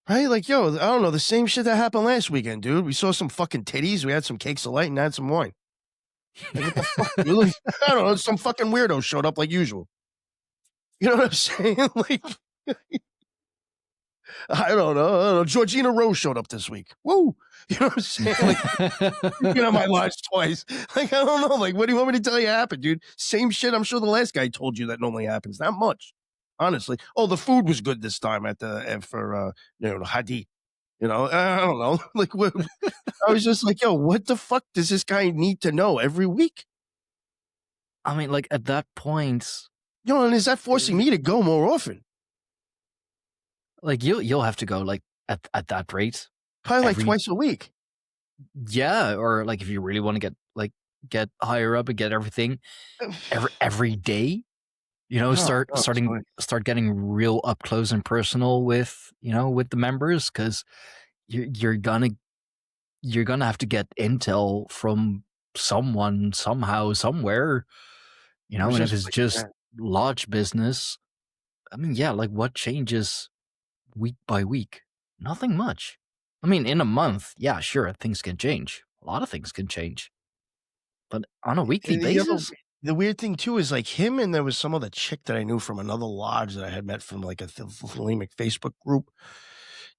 right. Like, yo, I don't know, the same shit that happened last weekend, dude. We saw some fucking titties. We had some cakes of light and had some wine. Like, what the fuck, dude? Like, I don't know. Some fucking weirdo showed up like usual. You know what I'm saying? Like, I don't know. Georgina Rose showed up this week. Woo! You know what I'm saying? Like, my life twice. Like, I don't know. Like, what do you want me to tell you happened, dude? Same shit I'm sure the last guy told you that normally happens. Not much, honestly. Oh, the food was good this time for Hadi. I don't know. Like, what, I was just like, yo, what the fuck does this guy need to know every week? I mean, like at that point, And is that forcing me to go more often? like you'll have to go like at that rate Probably like every twice a week. yeah, or like if you really want to get higher up and get everything every day, No, no, it's fine. start getting real up close and personal with with the members, because you're gonna you're gonna have to get intel from someone, somehow, somewhere. It was And if just it's like just that. lodge business, I mean, yeah, like what changes week by week? Nothing much. I mean, in a month, yeah, sure, things can change. A lot of things can change. But on a weekly And basis? the weird thing too is like him and there was some other chick that I knew from another lodge that I had met from like a Thelemic Facebook group.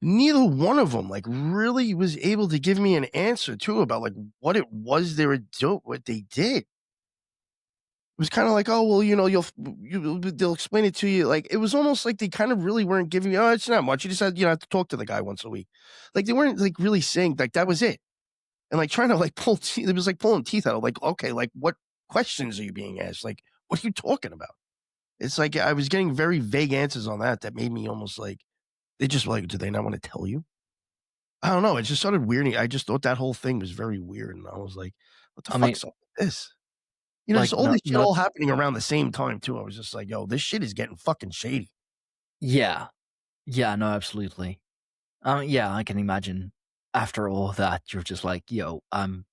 Neither one of them like really was able to give me an answer too about like what it was they were doing, what they did. It was kinda like, "Oh, well, they'll explain it to you." Like, it was almost like they kind of really weren't giving you, "Oh, it's not much. You just have to talk to the guy once a week." Like, they weren't, like, really saying, like, that was it. And, like, trying to, like, pull teeth it was like pulling teeth out of, like, "Okay, like, what questions are you being asked? Like, what are you talking about?" It's like I was getting very vague answers on that made me almost like they just were like, "Do they not wanna tell you?" I don't know, it just started weirding I just thought that whole thing was very weird, and I was like, "What the I mean, fuck's up with this?" Just like, all this shit not all happening around the same time too. I was just like, "Yo, this shit is getting fucking shady." yeah. Yeah, no, absolutely. Yeah, I can imagine after all that, you're just like, yo, I'm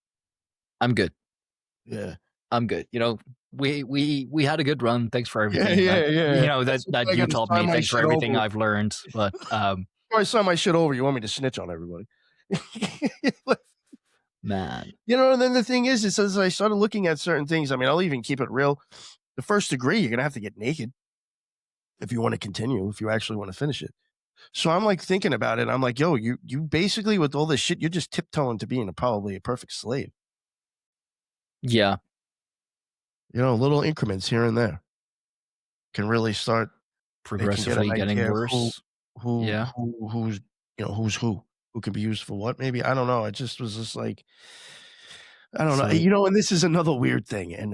good. Yeah. I'm good. We had a good run. Thanks for Yeah, everything that yeah, yeah. That's that why I you gotta taught sign me. my Thanks for shit over everything with. I've learned. But Before I sign my shit over, you want me to snitch on everybody. man, And then the thing is as I started looking at certain things, I mean, I'll even keep it real. The first degree, you're gonna have to get naked if you wanna continue, if you actually wanna finish it. So I'm, like, thinking about it, I'm like, "Yo, you basically with all this shit, you're just tiptoeing to being probably a perfect slave." yeah, Little increments here and there can really start they can get an progressively getting idea of worse. Yeah. who's who can be used for what maybe. I don't know. It just was just like I don't know. So And this is another weird thing, and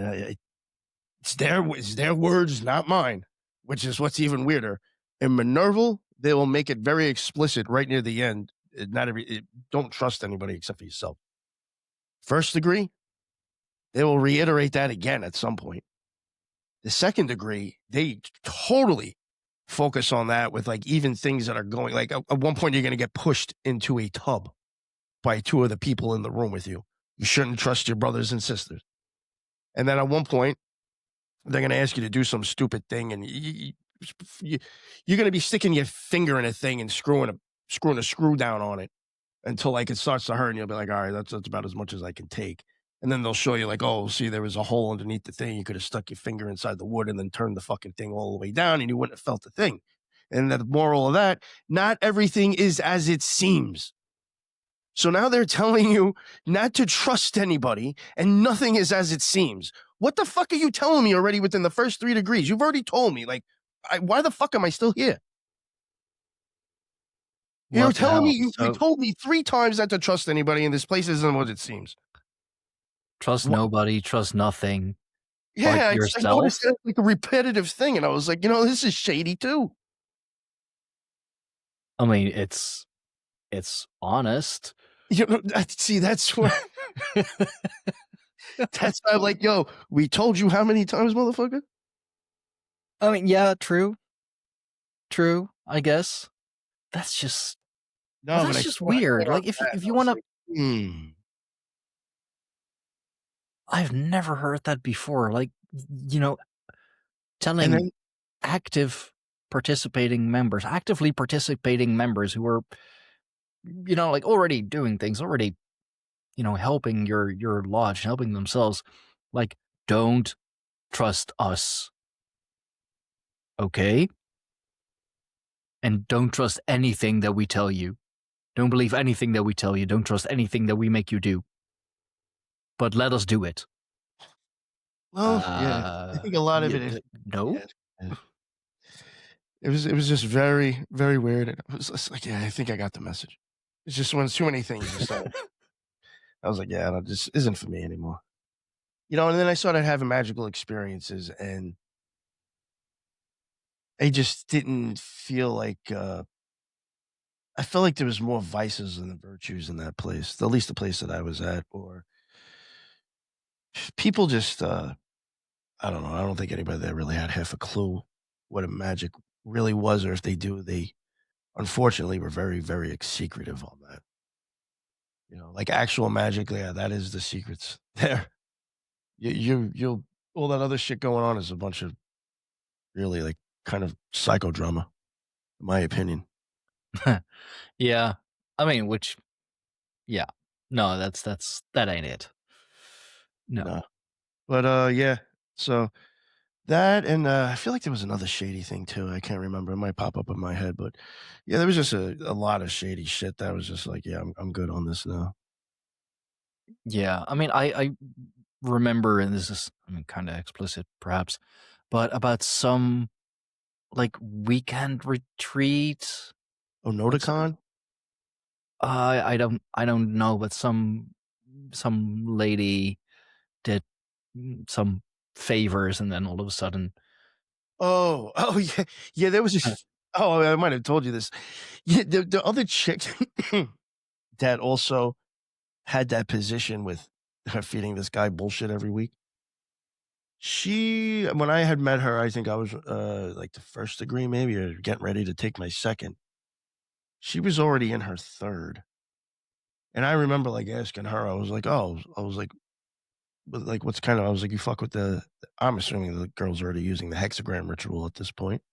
it's their words, not mine, which is what's even weirder. In Minerval, they will make it very explicit right near the end. Not every don't trust anybody except for yourself. First degree, they will reiterate that again at some point. The second degree, they totally focus on that with like even things that are going like at one point you're going to get pushed into a tub by two of the people in the room with you. You shouldn't trust your brothers and sisters. And then at one point, they're going to ask you to do some stupid thing, and you, you're going to be sticking your finger in a thing and screwing a screw down on it until like it starts to hurt, and you'll be like, all right, that's about as much as I can take. And then they'll show you like, oh, see, there was a hole underneath the thing. You could have stuck your finger inside the wood and then turned the fucking thing all the way down, and you wouldn't have felt the thing. And the moral of that, not everything is as it seems. So now they're telling you not to trust anybody and nothing is as it seems. What the fuck are you telling me already within the first 3 degrees? You've already told me. Like, why the fuck am I still here? You're what the telling me hell? you So told me 3 times not to trust anybody, and this place isn't what it seems. trust What? nobody, trust nothing but Yeah, I noticed yourself. that's like a repetitive thing, and I was like, this is shady too. I mean, it's honest. See, that's where that's why I'm like, yo, we told you how many times, motherfucker? I mean, yeah, true, true. I guess that's just No, but that's I just saw weird. it on Like that, if and I you was want to, like, hmm. I've never heard that before. Like you know, And telling then actively participating members who are like already doing things, already helping your lodge, helping themselves, like don't trust us, okay? And don't trust anything that we tell you. Don't believe anything that we tell you. Don't trust anything that we make you do. But let us do it. well, yeah, I think a lot of it is No. yeah, yeah. It was just very, very weird, and I was just like, "Yeah, I think I got the message." It's just when too many things just started I was like, "Yeah, no, this isn't for me anymore." And then I started having magical experiences, and I just didn't feel like, I felt like there was more vices than the virtues in that place, at least the place that I was at, or people just, I don't know, I don't think anybody there really had half a clue what a magic really was, or if they do, they unfortunately were very, very secretive on that. like actual magic. Yeah, that is the secrets there. You'll all that other shit going on is a bunch of really like kind of psychodrama, in my opinion. Yeah. I mean, which yeah. No, that ain't it. No. No, but yeah. So that and I feel like there was another shady thing too. I can't remember. It might pop up in my head, but yeah, there was just a lot of shady shit that was just like, yeah, I'm good on this now. Yeah. I mean, I remember, and this is, I mean, kind of explicit perhaps, but about some like weekend retreat. Oh, What's Noticon? I don't know, but some lady did some favors, and then all of a sudden, Oh, oh yeah, yeah. There was uh, a. Oh, I might have told you this. Yeah, the other chick that also had that position with her feeding this guy bullshit every week. She when I had met her, I think I was, like, the 1st degree maybe or getting ready to take my 2nd. She was already in her 3rd, and I remember, like, asking her, I was like, "Oh," I was like, "But, like, what's kinda" I was like, "You fuck with the" I'm assuming the girl's already using the hexagram ritual at this point,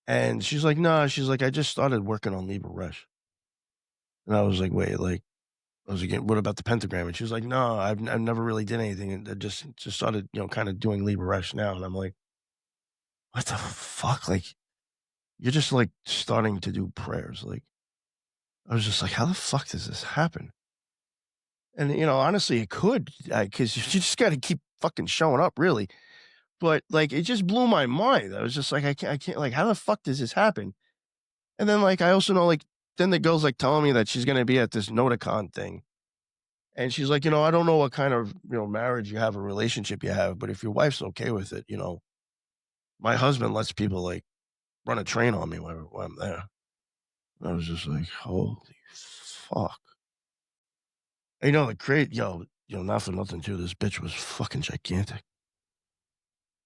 and she's like, "No," she's like, "I just started working on Libra Resh." And I was like, "Wait, like" I was like, "What about the pentagram?" And she was like, "No, I've never really did anything, and I just started, kinda doing Libra Resh now." And I'm like, "What the fuck?" Like, you're just, like, starting to do prayers, like, I was just like, "How the fuck does this happen?" And, honestly, it could, because you just gotta keep fucking showing up, really. But, like, it just blew my mind. I was just like, I can't like, how the fuck does this happen? And then, like, I also know, like, then the girl's, like, telling me that she's gonna be at this Noticon thing. And she's like, I don't know what kind of, marriage you have or relationship you have, but if your wife's okay with it, my husband lets people, like, run a train on me when I'm there. And I was just like, "Holy fuck." And, the great not for nothing too, this bitch was fucking gigantic.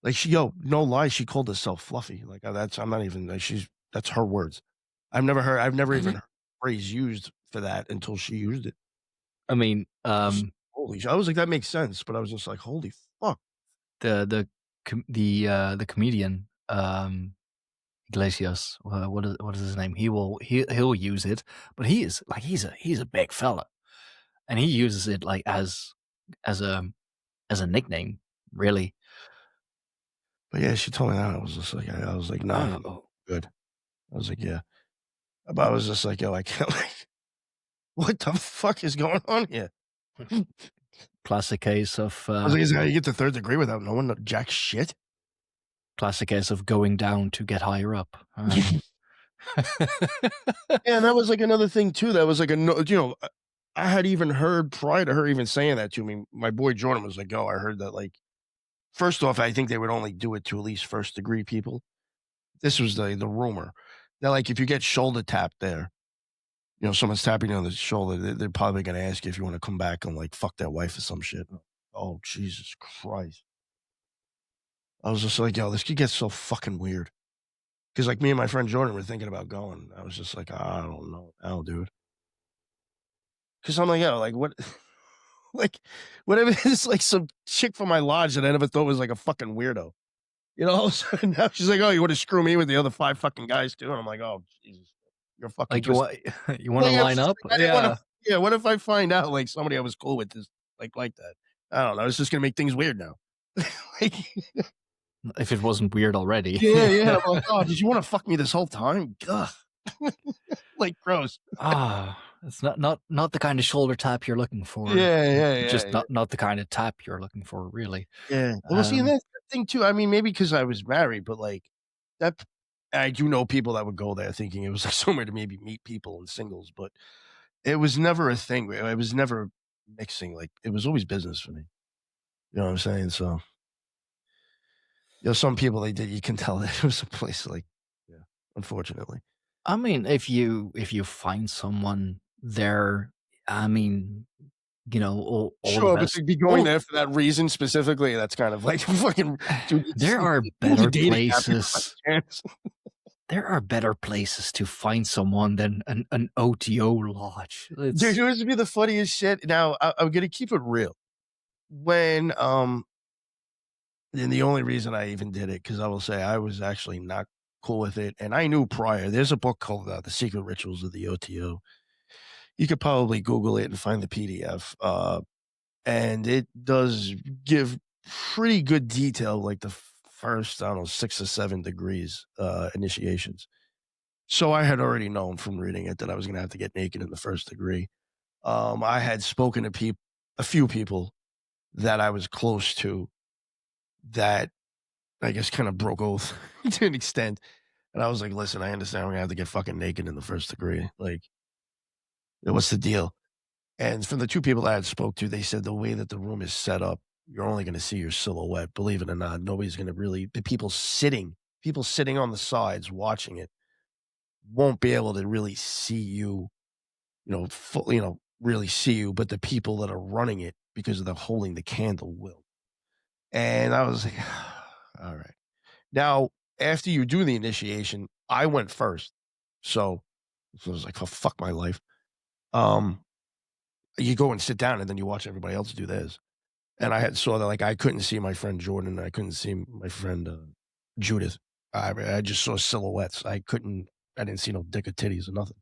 Like, no lie, she called herself fluffy. Like, I'm not even like, that's her words. I've never even heard the phrase used for that until she used it. I mean, Holy sh I was like, "That makes sense," but I was just like, "Holy fuck." the comedian Iglesias, what is his name? He'll use it, but he's a big fella, and he uses it like as a as a nickname, really. But yeah, she told me that. I was like, "Nah, I'm Oh, good." I was like, "Yeah." But I was just like, "Yo, I can't like, what the fuck is going on here?" I classic case of was like, "Is that how you get to 3rd degree without knowing jack shit?" going down to get higher up. Yeah, and that was like another thing too. That was like I had even heard prior to her even saying that to me, my boy Jordan was like, "Yo, I heard that like first off, I think they would only do it to at least 1st degree people." This was the rumor. That like if you get shoulder tapped there, someone's tapping you on the shoulder, they're probably gonna ask you if you wanna come back and, like, fuck their wife or some shit. Oh, Jesus Christ. I was just like, "Yo, this could get so fucking weird." Because like, me and my friend Jordan were thinking about going. I was just like, "I don't know now, dude." Because 'Cause I'm like, "Yo, like, what" like, whatever it is, like, some chick from my lodge that I never thought was, like, a fucking weirdo. All of a sudden now she's like, "Oh, you wanna screw me with the other 5 fucking guys too?" And I'm like, "Oh, Jesus. You're fucking Like, you twisted." want you wanna Like, I was line just up? like, I didn't wanna Yeah. yeah, what if I find out, like, somebody I was cool with is like that? I don't know, it's just gonna make things weird now. Like If it wasn't weird already. yeah, yeah, I'm like, "Oh, did you wanna fuck me this whole time? Ugh." Like, gross. It's not the kind of shoulder tap you're looking for. Yeah, yeah, yeah, Just yeah. not the kind of tap you're looking for, really. Yeah. Well, see, and Um, that's the thing too, I mean, maybe because I was married, but, like, that I do know people that would go there thinking it was, like, somewhere to maybe meet people and singles, but it was never a thing, it was never mixing, like, it was always business for me. You know what I'm saying? So some people they did you can tell that it was a place like yeah, unfortunately. I mean, if you find someone there, I mean, all the Sure, but best. to be going there for that reason specifically, that's kind of like fucking dude, There are use a better dating app, you have places. a chance. there are better places to find someone than an OTO lodge. Dude, It's here's be the funniest shit. Now, I'm gonna keep it real. When, and the only reason I even did it, because I will say I was actually not cool with it, and I knew prior. There's a book called, The Secret Rituals of the OTO. You could probably Google it and find the PDF, and it does give pretty good detail, like the first, I don't know, 6 or 7 degrees, initiations. So I had already known from reading it that I was gonna have to get naked in the first degree. I had spoken to a few people that I was close to that I guess kind of broke oath to an extent. And I was like, listen, I understand we're gonna have to get fucking naked in the first degree. Like, what's the deal? And from the 2 people that I had spoke to, they said the way that the room is set up, you're only gonna see your silhouette. Believe it or not, nobody's gonna really the people sitting on the sides watching it won't be able to really see you, really see you, but the people that are running it because they're holding the candle will. And I was like, all right. Now, after you do the initiation, I went first. So I was like, oh, fuck my life. Um, you go and sit down and then you watch everybody else do theirs. And I had saw that like I couldn't see my friend Jordan, and I couldn't see my friend Judith. I just saw silhouettes. I didn't see no dick or titties or nothing.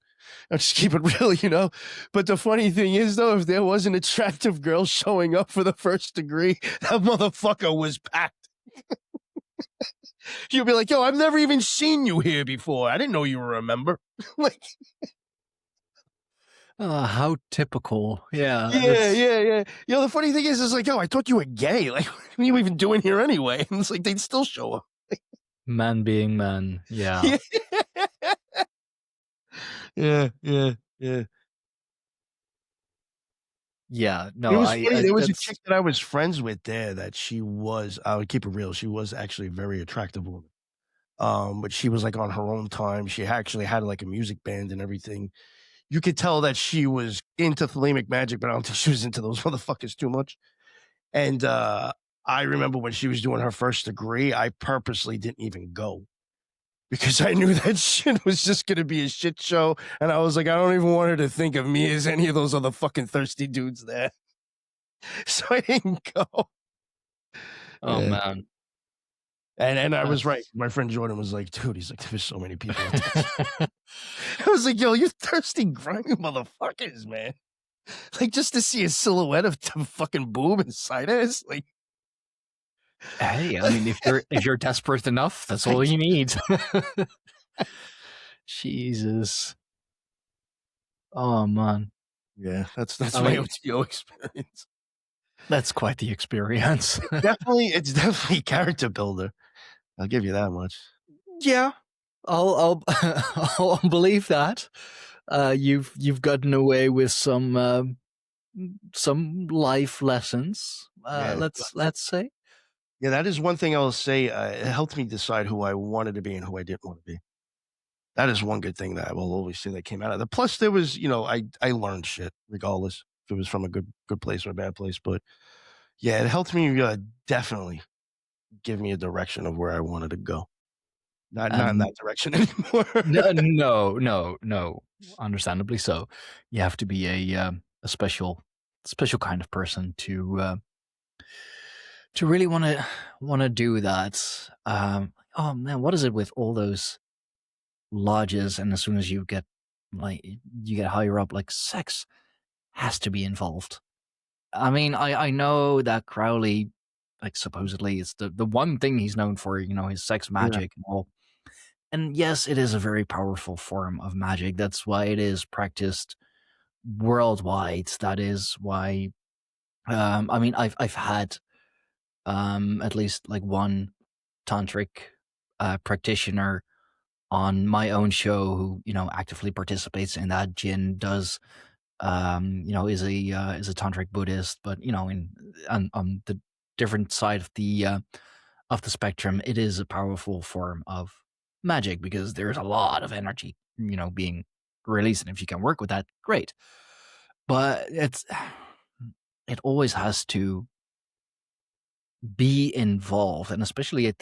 I just keep it real. But the funny thing is, though, if there was an attractive girl showing up for the first degree, that motherfucker was packed. You'll be like, yo, I've never even seen you here before. I didn't know you were a member. Like, how typical. Yeah, yeah, that's yeah, yeah. The funny thing is like, yo, I thought you were gay. Like, what are you even doing here anyway? And it's like, they'd still show up. man being man. Yeah. Yeah. Yeah, yeah, yeah. Yeah. It No, was funny. I There was a that's chick that I was friends with there that I would keep it real. She was actually a very attractive woman. But she was like on her own time. She actually had like a music band and everything. You could tell that she was into thelemic magic, but I don't think she was into those motherfuckers too much. And I remember when she was doing her first degree, I purposely didn't even go because I knew that shit was just going to be a shit show. And I was like, I don't even want her to think of me as any of those other fucking thirsty dudes there. So I didn't go. oh Yeah. man. And I was right. That's My friend Jordan was like, dude, he's like, there's so many people. I was like, yo, you thirsty, grimy motherfuckers, man. Like, just to see a silhouette of the fucking boob inside us. Like, Hey, I mean, if you're desperate enough, that's all you need. Jesus. Oh man. yeah, that's I my mean, OTO experience. that's quite the experience. It's definitely character builder. I'll give you that much. Yeah, I'll I'll believe that. You've gotten away with some life lessons. Yeah. Let's say. Yeah, that is one thing I'll say, it helped me decide who I wanted to be and who I didn't want to be. That is one good thing that I will always say that came out of that. Plus, there was, I learned shit regardless if it was from a good place or a bad place. But yeah, it helped me definitely give me a direction of where I wanted to go. Not in And that direction anymore. no. Understandably so. You have to be a special kind of person to really want to do that. Oh man, what is it with all those lodges? And as soon as you get higher up, like sex has to be involved. I mean, I know that Crowley, like supposedly, it's the one thing he's known for. His sex Yeah. magic and all. And yes, it is a very powerful form of magic. That's why it is practiced worldwide. That is why. I mean, I've had at least like one tantric practitioner on my own show who actively participates in that. Jin does is a tantric Buddhist, but on the different side of the spectrum, it is a powerful form of magic because there's a lot of energy being released, and if you can work with that, great. But it always has to be involved, and especially at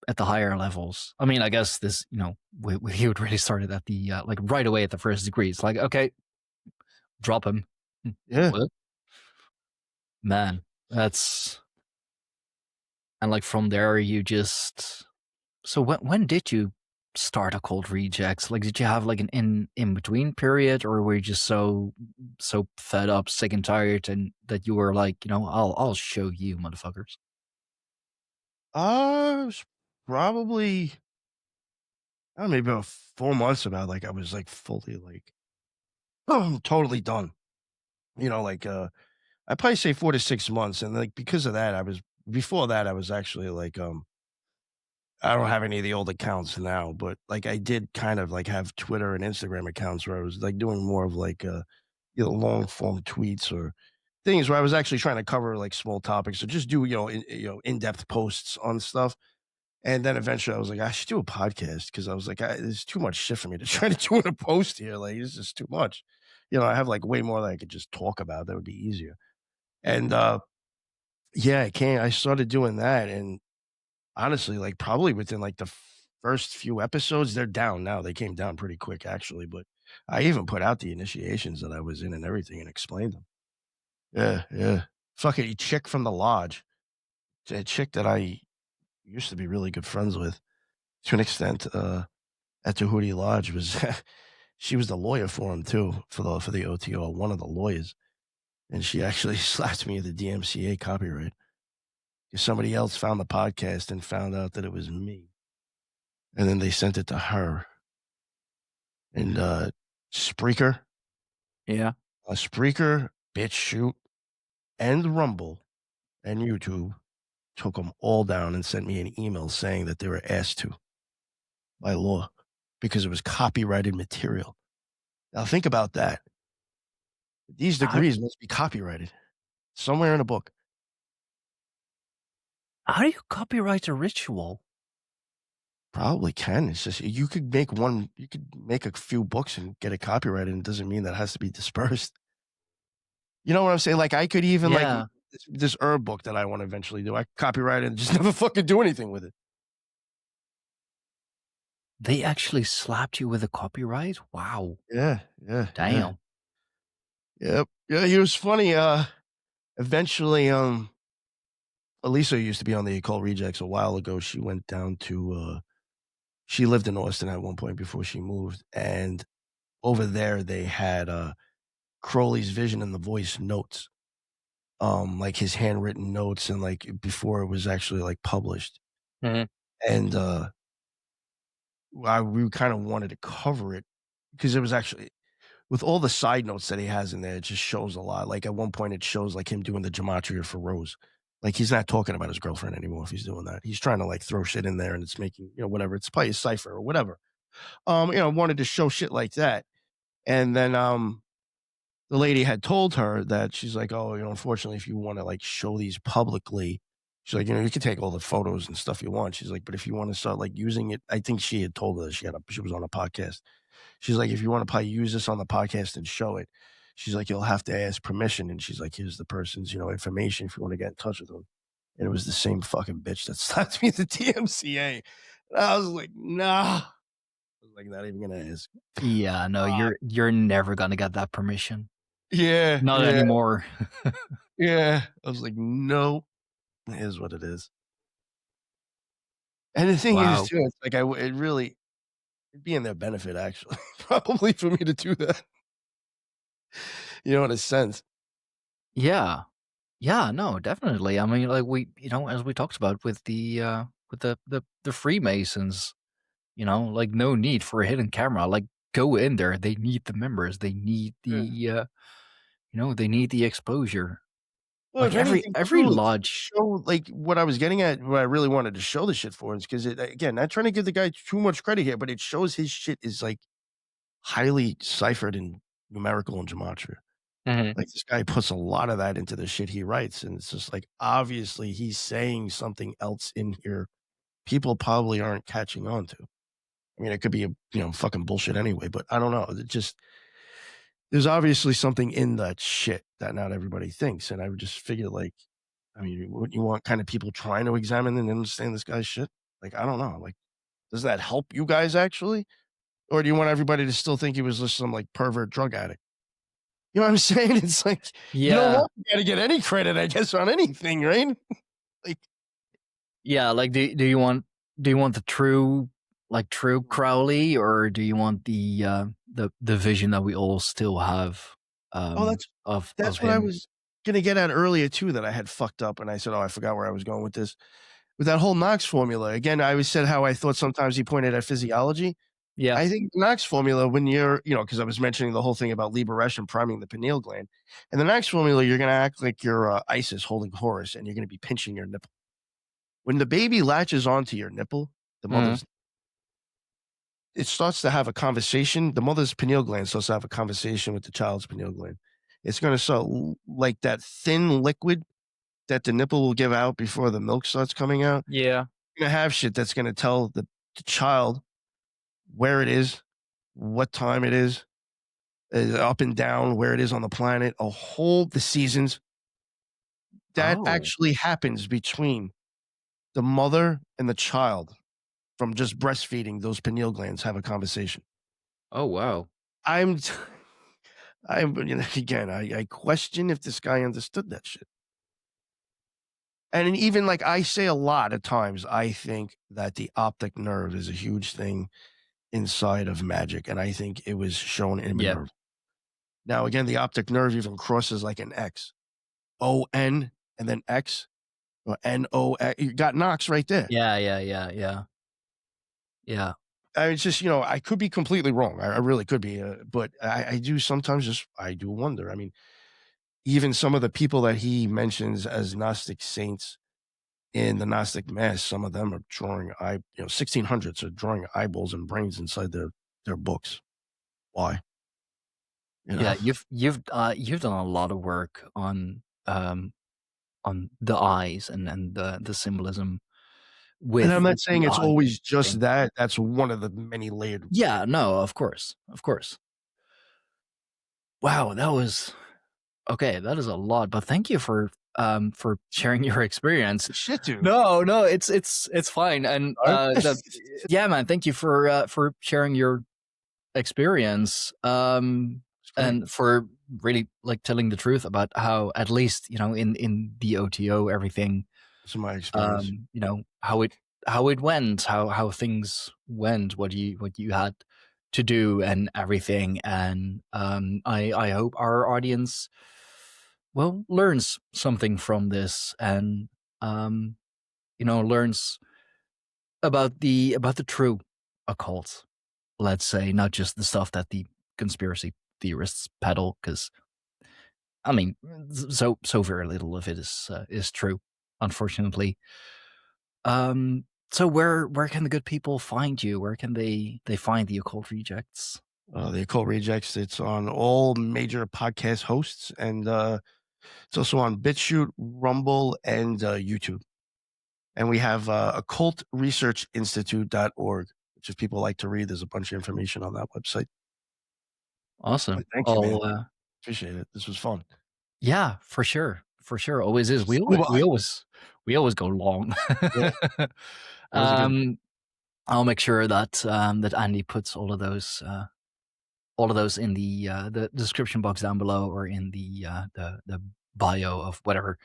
at the higher levels. I mean, I guess this, he would really started at the like right away at the first degree. It's like, okay, drop him. Yeah. What? Man, that's and like from there you just so when did you start Occult Rejects? Like, did you have like an in between period, or were you just so fed up, sick and tired, and that you were like, I'll show you, motherfuckers. It's probably, I don't know, maybe about 4 months about, like, I was, like, fully, like, totally done. Like, I'd probably say 4 to 6 months, and, like, because of that, before that, I was actually, like, I don't have any of the old accounts now, but, like, I did kind of, like, have Twitter and Instagram accounts where I was, like, doing more of, like, long form tweets or things where I was actually trying to cover, like, small topics or just do, in-depth posts on stuff. And then eventually I was like, I should do a podcast because I was like, there's too much shit for me to try to do in a post here. Like, it's just too much. I have like way more that I could just talk about that would be easier. And yeah, I started doing that. And honestly, like probably within like the first few episodes, they're down now. They came down pretty quick, actually. But I even put out the initiations that I was in and everything and explained them. Yeah, yeah. Fucking chick from the lodge, a chick that I used to be really good friends with to an extent. At Tahuti Lodge was she was the lawyer for him too, for the OTO, one of the lawyers, and she actually slapped me the DMCA copyright. 'Cause somebody else found the podcast and found out that it was me, and then they sent it to her. And, Spreaker, Yeah. Spreaker, BitChute, and Rumble, and YouTube took them all down and sent me an email saying that they were asked to by law because it was copyrighted material. Now think about that. These How degrees must be copyrighted somewhere in a book. how do you copyright a ritual? Probably can. It's just you could make a few books and get it copyrighted, and it doesn't mean that it has to be dispersed. You know what I'm saying? Like I could even like Yeah. this herb book that I want to eventually do. I copyright it and just never fucking do anything with it. They actually slapped you with a copyright? Wow. Yeah, yeah, yeah. Damn. Yep. Yeah, he was funny. Eventually, Elisa used to be on the Occult Rejects a while ago. She went down to she lived in Austin at one point before she moved, and over there they had Crowley's Vision and the Voice notes, like his handwritten notes, and like before it was actually like published. Mhm. And we kind of wanted to cover it because it was actually with all the side notes that he has in there. It just shows a lot. Like at one point, it shows like him doing the gematria for Rose. Like he's not talking about his girlfriend anymore if he's doing that. He's trying to like throw shit in there, and it's making whatever. It's probably a cipher or whatever. Wanted to show shit like that, and then the lady had told her that she's like, oh, unfortunately, if you want to like show these publicly, she's like, you can take all the photos and stuff you want. She's like, but if you want to start like using it, I think she had told her that she was on a podcast. She's like, if you want to probably use this on the podcast and show it, she's like, you'll have to ask permission. And she's like, here's the person's, information if you want to get in touch with them. And it was the same fucking bitch that slapped me at the TMCA. And I was like, nah. I was like, not even gonna ask. Yeah, no, you're never gonna get that permission. Yeah, Not yeah, anymore. yeah. I was like, no, it is what it is. And the thing is, Wow. too, it's like it'd be in their benefit actually, probably for me to do that. In a sense. Yeah. Yeah, no, definitely. I mean, like we, as we talked about with the Freemasons, like no need for a hidden camera. Like go in there. They need the members. They need Yeah. they need the exposure. Well, Like if every anything, every too, lodge. show like what I was getting at, what I really wanted to show the shit for is because again, not trying to give the guy too much credit here, but it shows his shit is like highly ciphered and numerical and gematria. Mhm. Like this guy puts a lot of that into the shit he writes, and it's just like obviously he's saying something else in here people probably aren't catching on to. I mean, it could be fucking bullshit anyway, but I don't know. It just there's obviously something in that shit that not everybody thinks, and I would just figure like, I mean, wouldn't you want kind of people trying to examine and understand this guy's shit? Like, I don't know. Like, does that help you guys actually? Or do you want everybody to still think he was just some, like, pervert drug addict? You know what I'm saying? It's like, you don't Yeah. want the guy to get any credit, I guess, on anything, right? Like, Yeah, like, do you want the true, like, true Crowley, or do you want the vision that we all still have, oh, of that's what I him? was gonna get at earlier too that I had fucked up, and I said, "Oh, I forgot where I was going with this." With that whole Knox formula, again, I always said how I thought sometimes he pointed at physiology. Yeah. I think the Knox formula, when you're, because I was mentioning the whole thing about liberation priming the pineal gland. And the Knox formula, you're going to act like you're Isis holding Horus and you're going to be pinching your nipple. When the baby latches onto your nipple, the Mhm. mother's, it starts to have a conversation. The mother's pineal gland starts to have a conversation with the child's pineal gland. It's going to start like that thin liquid that the nipple will give out before the milk starts coming out. Yeah. You're going to have shit that's going to tell the child where it is, what time it is, up and down, where it is on the planet, the seasons. That Oh. actually happens between the mother and the child from just breastfeeding. Those pineal glands have a conversation. Oh, wow. I'm, t- again, I question if this guy understood that shit. And even like I say a lot of times, I think that the optic nerve is a huge thing inside of magic. And I think it was shown in Yeah. Minerva. Now, again, the optic nerve even crosses like an X, O-N, and then X. Or N-O, you got Knox right there. Yeah, yeah, yeah, yeah. Yeah. It's just, I could be completely wrong. I really could be, but I do sometimes I do wonder. I mean, even some of the people that he mentions as Gnostic saints in the Gnostic Mass, some of them are drawing 1600s are drawing eyeballs and brains inside their books. Why? You Yeah, know? you've done a lot of work on the eyes and the symbolism And I'm with not saying the it's eyes and always just everything. that. That's one of the many layered. Yeah, no, of course. Of course. Wow, that was okay, that is a lot, but thank you for sharing your experience. Shit, dude. No, no, it's fine, and, All right. that yeah, man, thank you for sharing your experience, It's great. and for really, like, telling the truth about how, at least, in the OTO, everything, It's my experience. how it went, how things went, what you had to do and everything. And I hope our audience, well, learns something from this, and um learns about the true occult, let's say, not just the stuff that the conspiracy theorists peddle, because I mean, so very little of it is true, unfortunately. So where can the good people find you? Where can they find the Occult Rejects? The Occult Rejects, it's on all major podcast hosts, and it's also on BitChute, Rumble, and YouTube. And we have occultresearchinstitute.org, which if people like to read, there's a bunch of information on that website. But Awesome. thank you, man. Appreciate it. This was fun. Yeah, for sure, always is. We Flew always by. we always we always go long. Yeah, that was a good. um, I'll make sure that that Andy puts all of those in the description box down below, or in the bio of whatever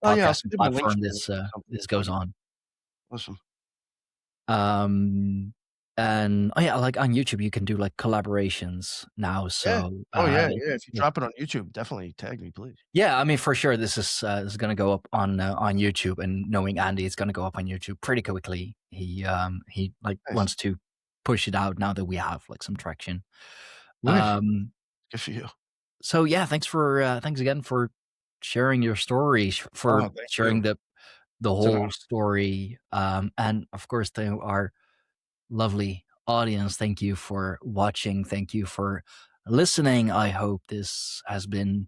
Oh yeah, I'll podcasting send you my link platform tree or something. this goes on. Awesome. Um, and oh yeah, like on YouTube, you can do like collaborations now. Yeah. So Oh yeah, yeah. If you drop it on YouTube, definitely tag me, please. yeah, I mean, for sure, this is going to go up on YouTube, and knowing Andy, it's going to go up on YouTube pretty quickly. He like Nice. wants to push it out now that we have like some traction. Good. Um, Good for you. so yeah, thanks again for sharing your story, Oh, for thank sharing you. the It's an whole story, and of course, to our lovely audience, thank you for watching. Thank you for listening. I hope this has been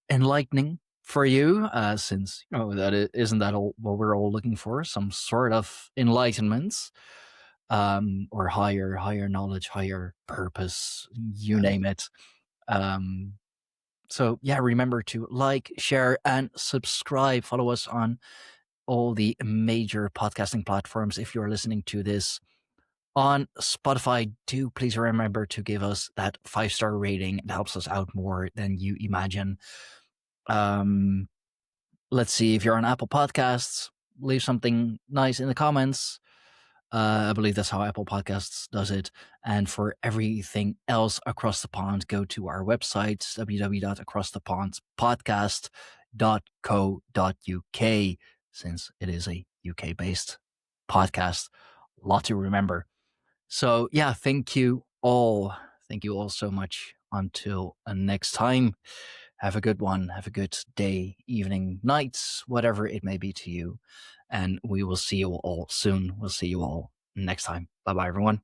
enlightening for you, since that isn't that all what we're all looking for, some sort of enlightenment, or higher knowledge, higher purpose, you Yes. name it. um so yeah, remember to like, share, and subscribe. Follow us on all the major podcasting platforms. If you're listening to this on Spotify, do please remember to give us that 5-star rating. It helps us out more than you imagine. Let's see, if you're on Apple Podcasts, leave something nice in the comments. I believe that's how Apple Podcasts does it. And for everything else across the pond, go to our website, www.acrossthepondspodcast.co.uk, since it is a UK-based podcast. A lot to remember. So yeah, thank you all. Thank you all so much. Until next time, have a good one. Have a good day, evening, nights, whatever it may be to you. And we will see you all soon. We'll see you all next time. Bye bye, everyone.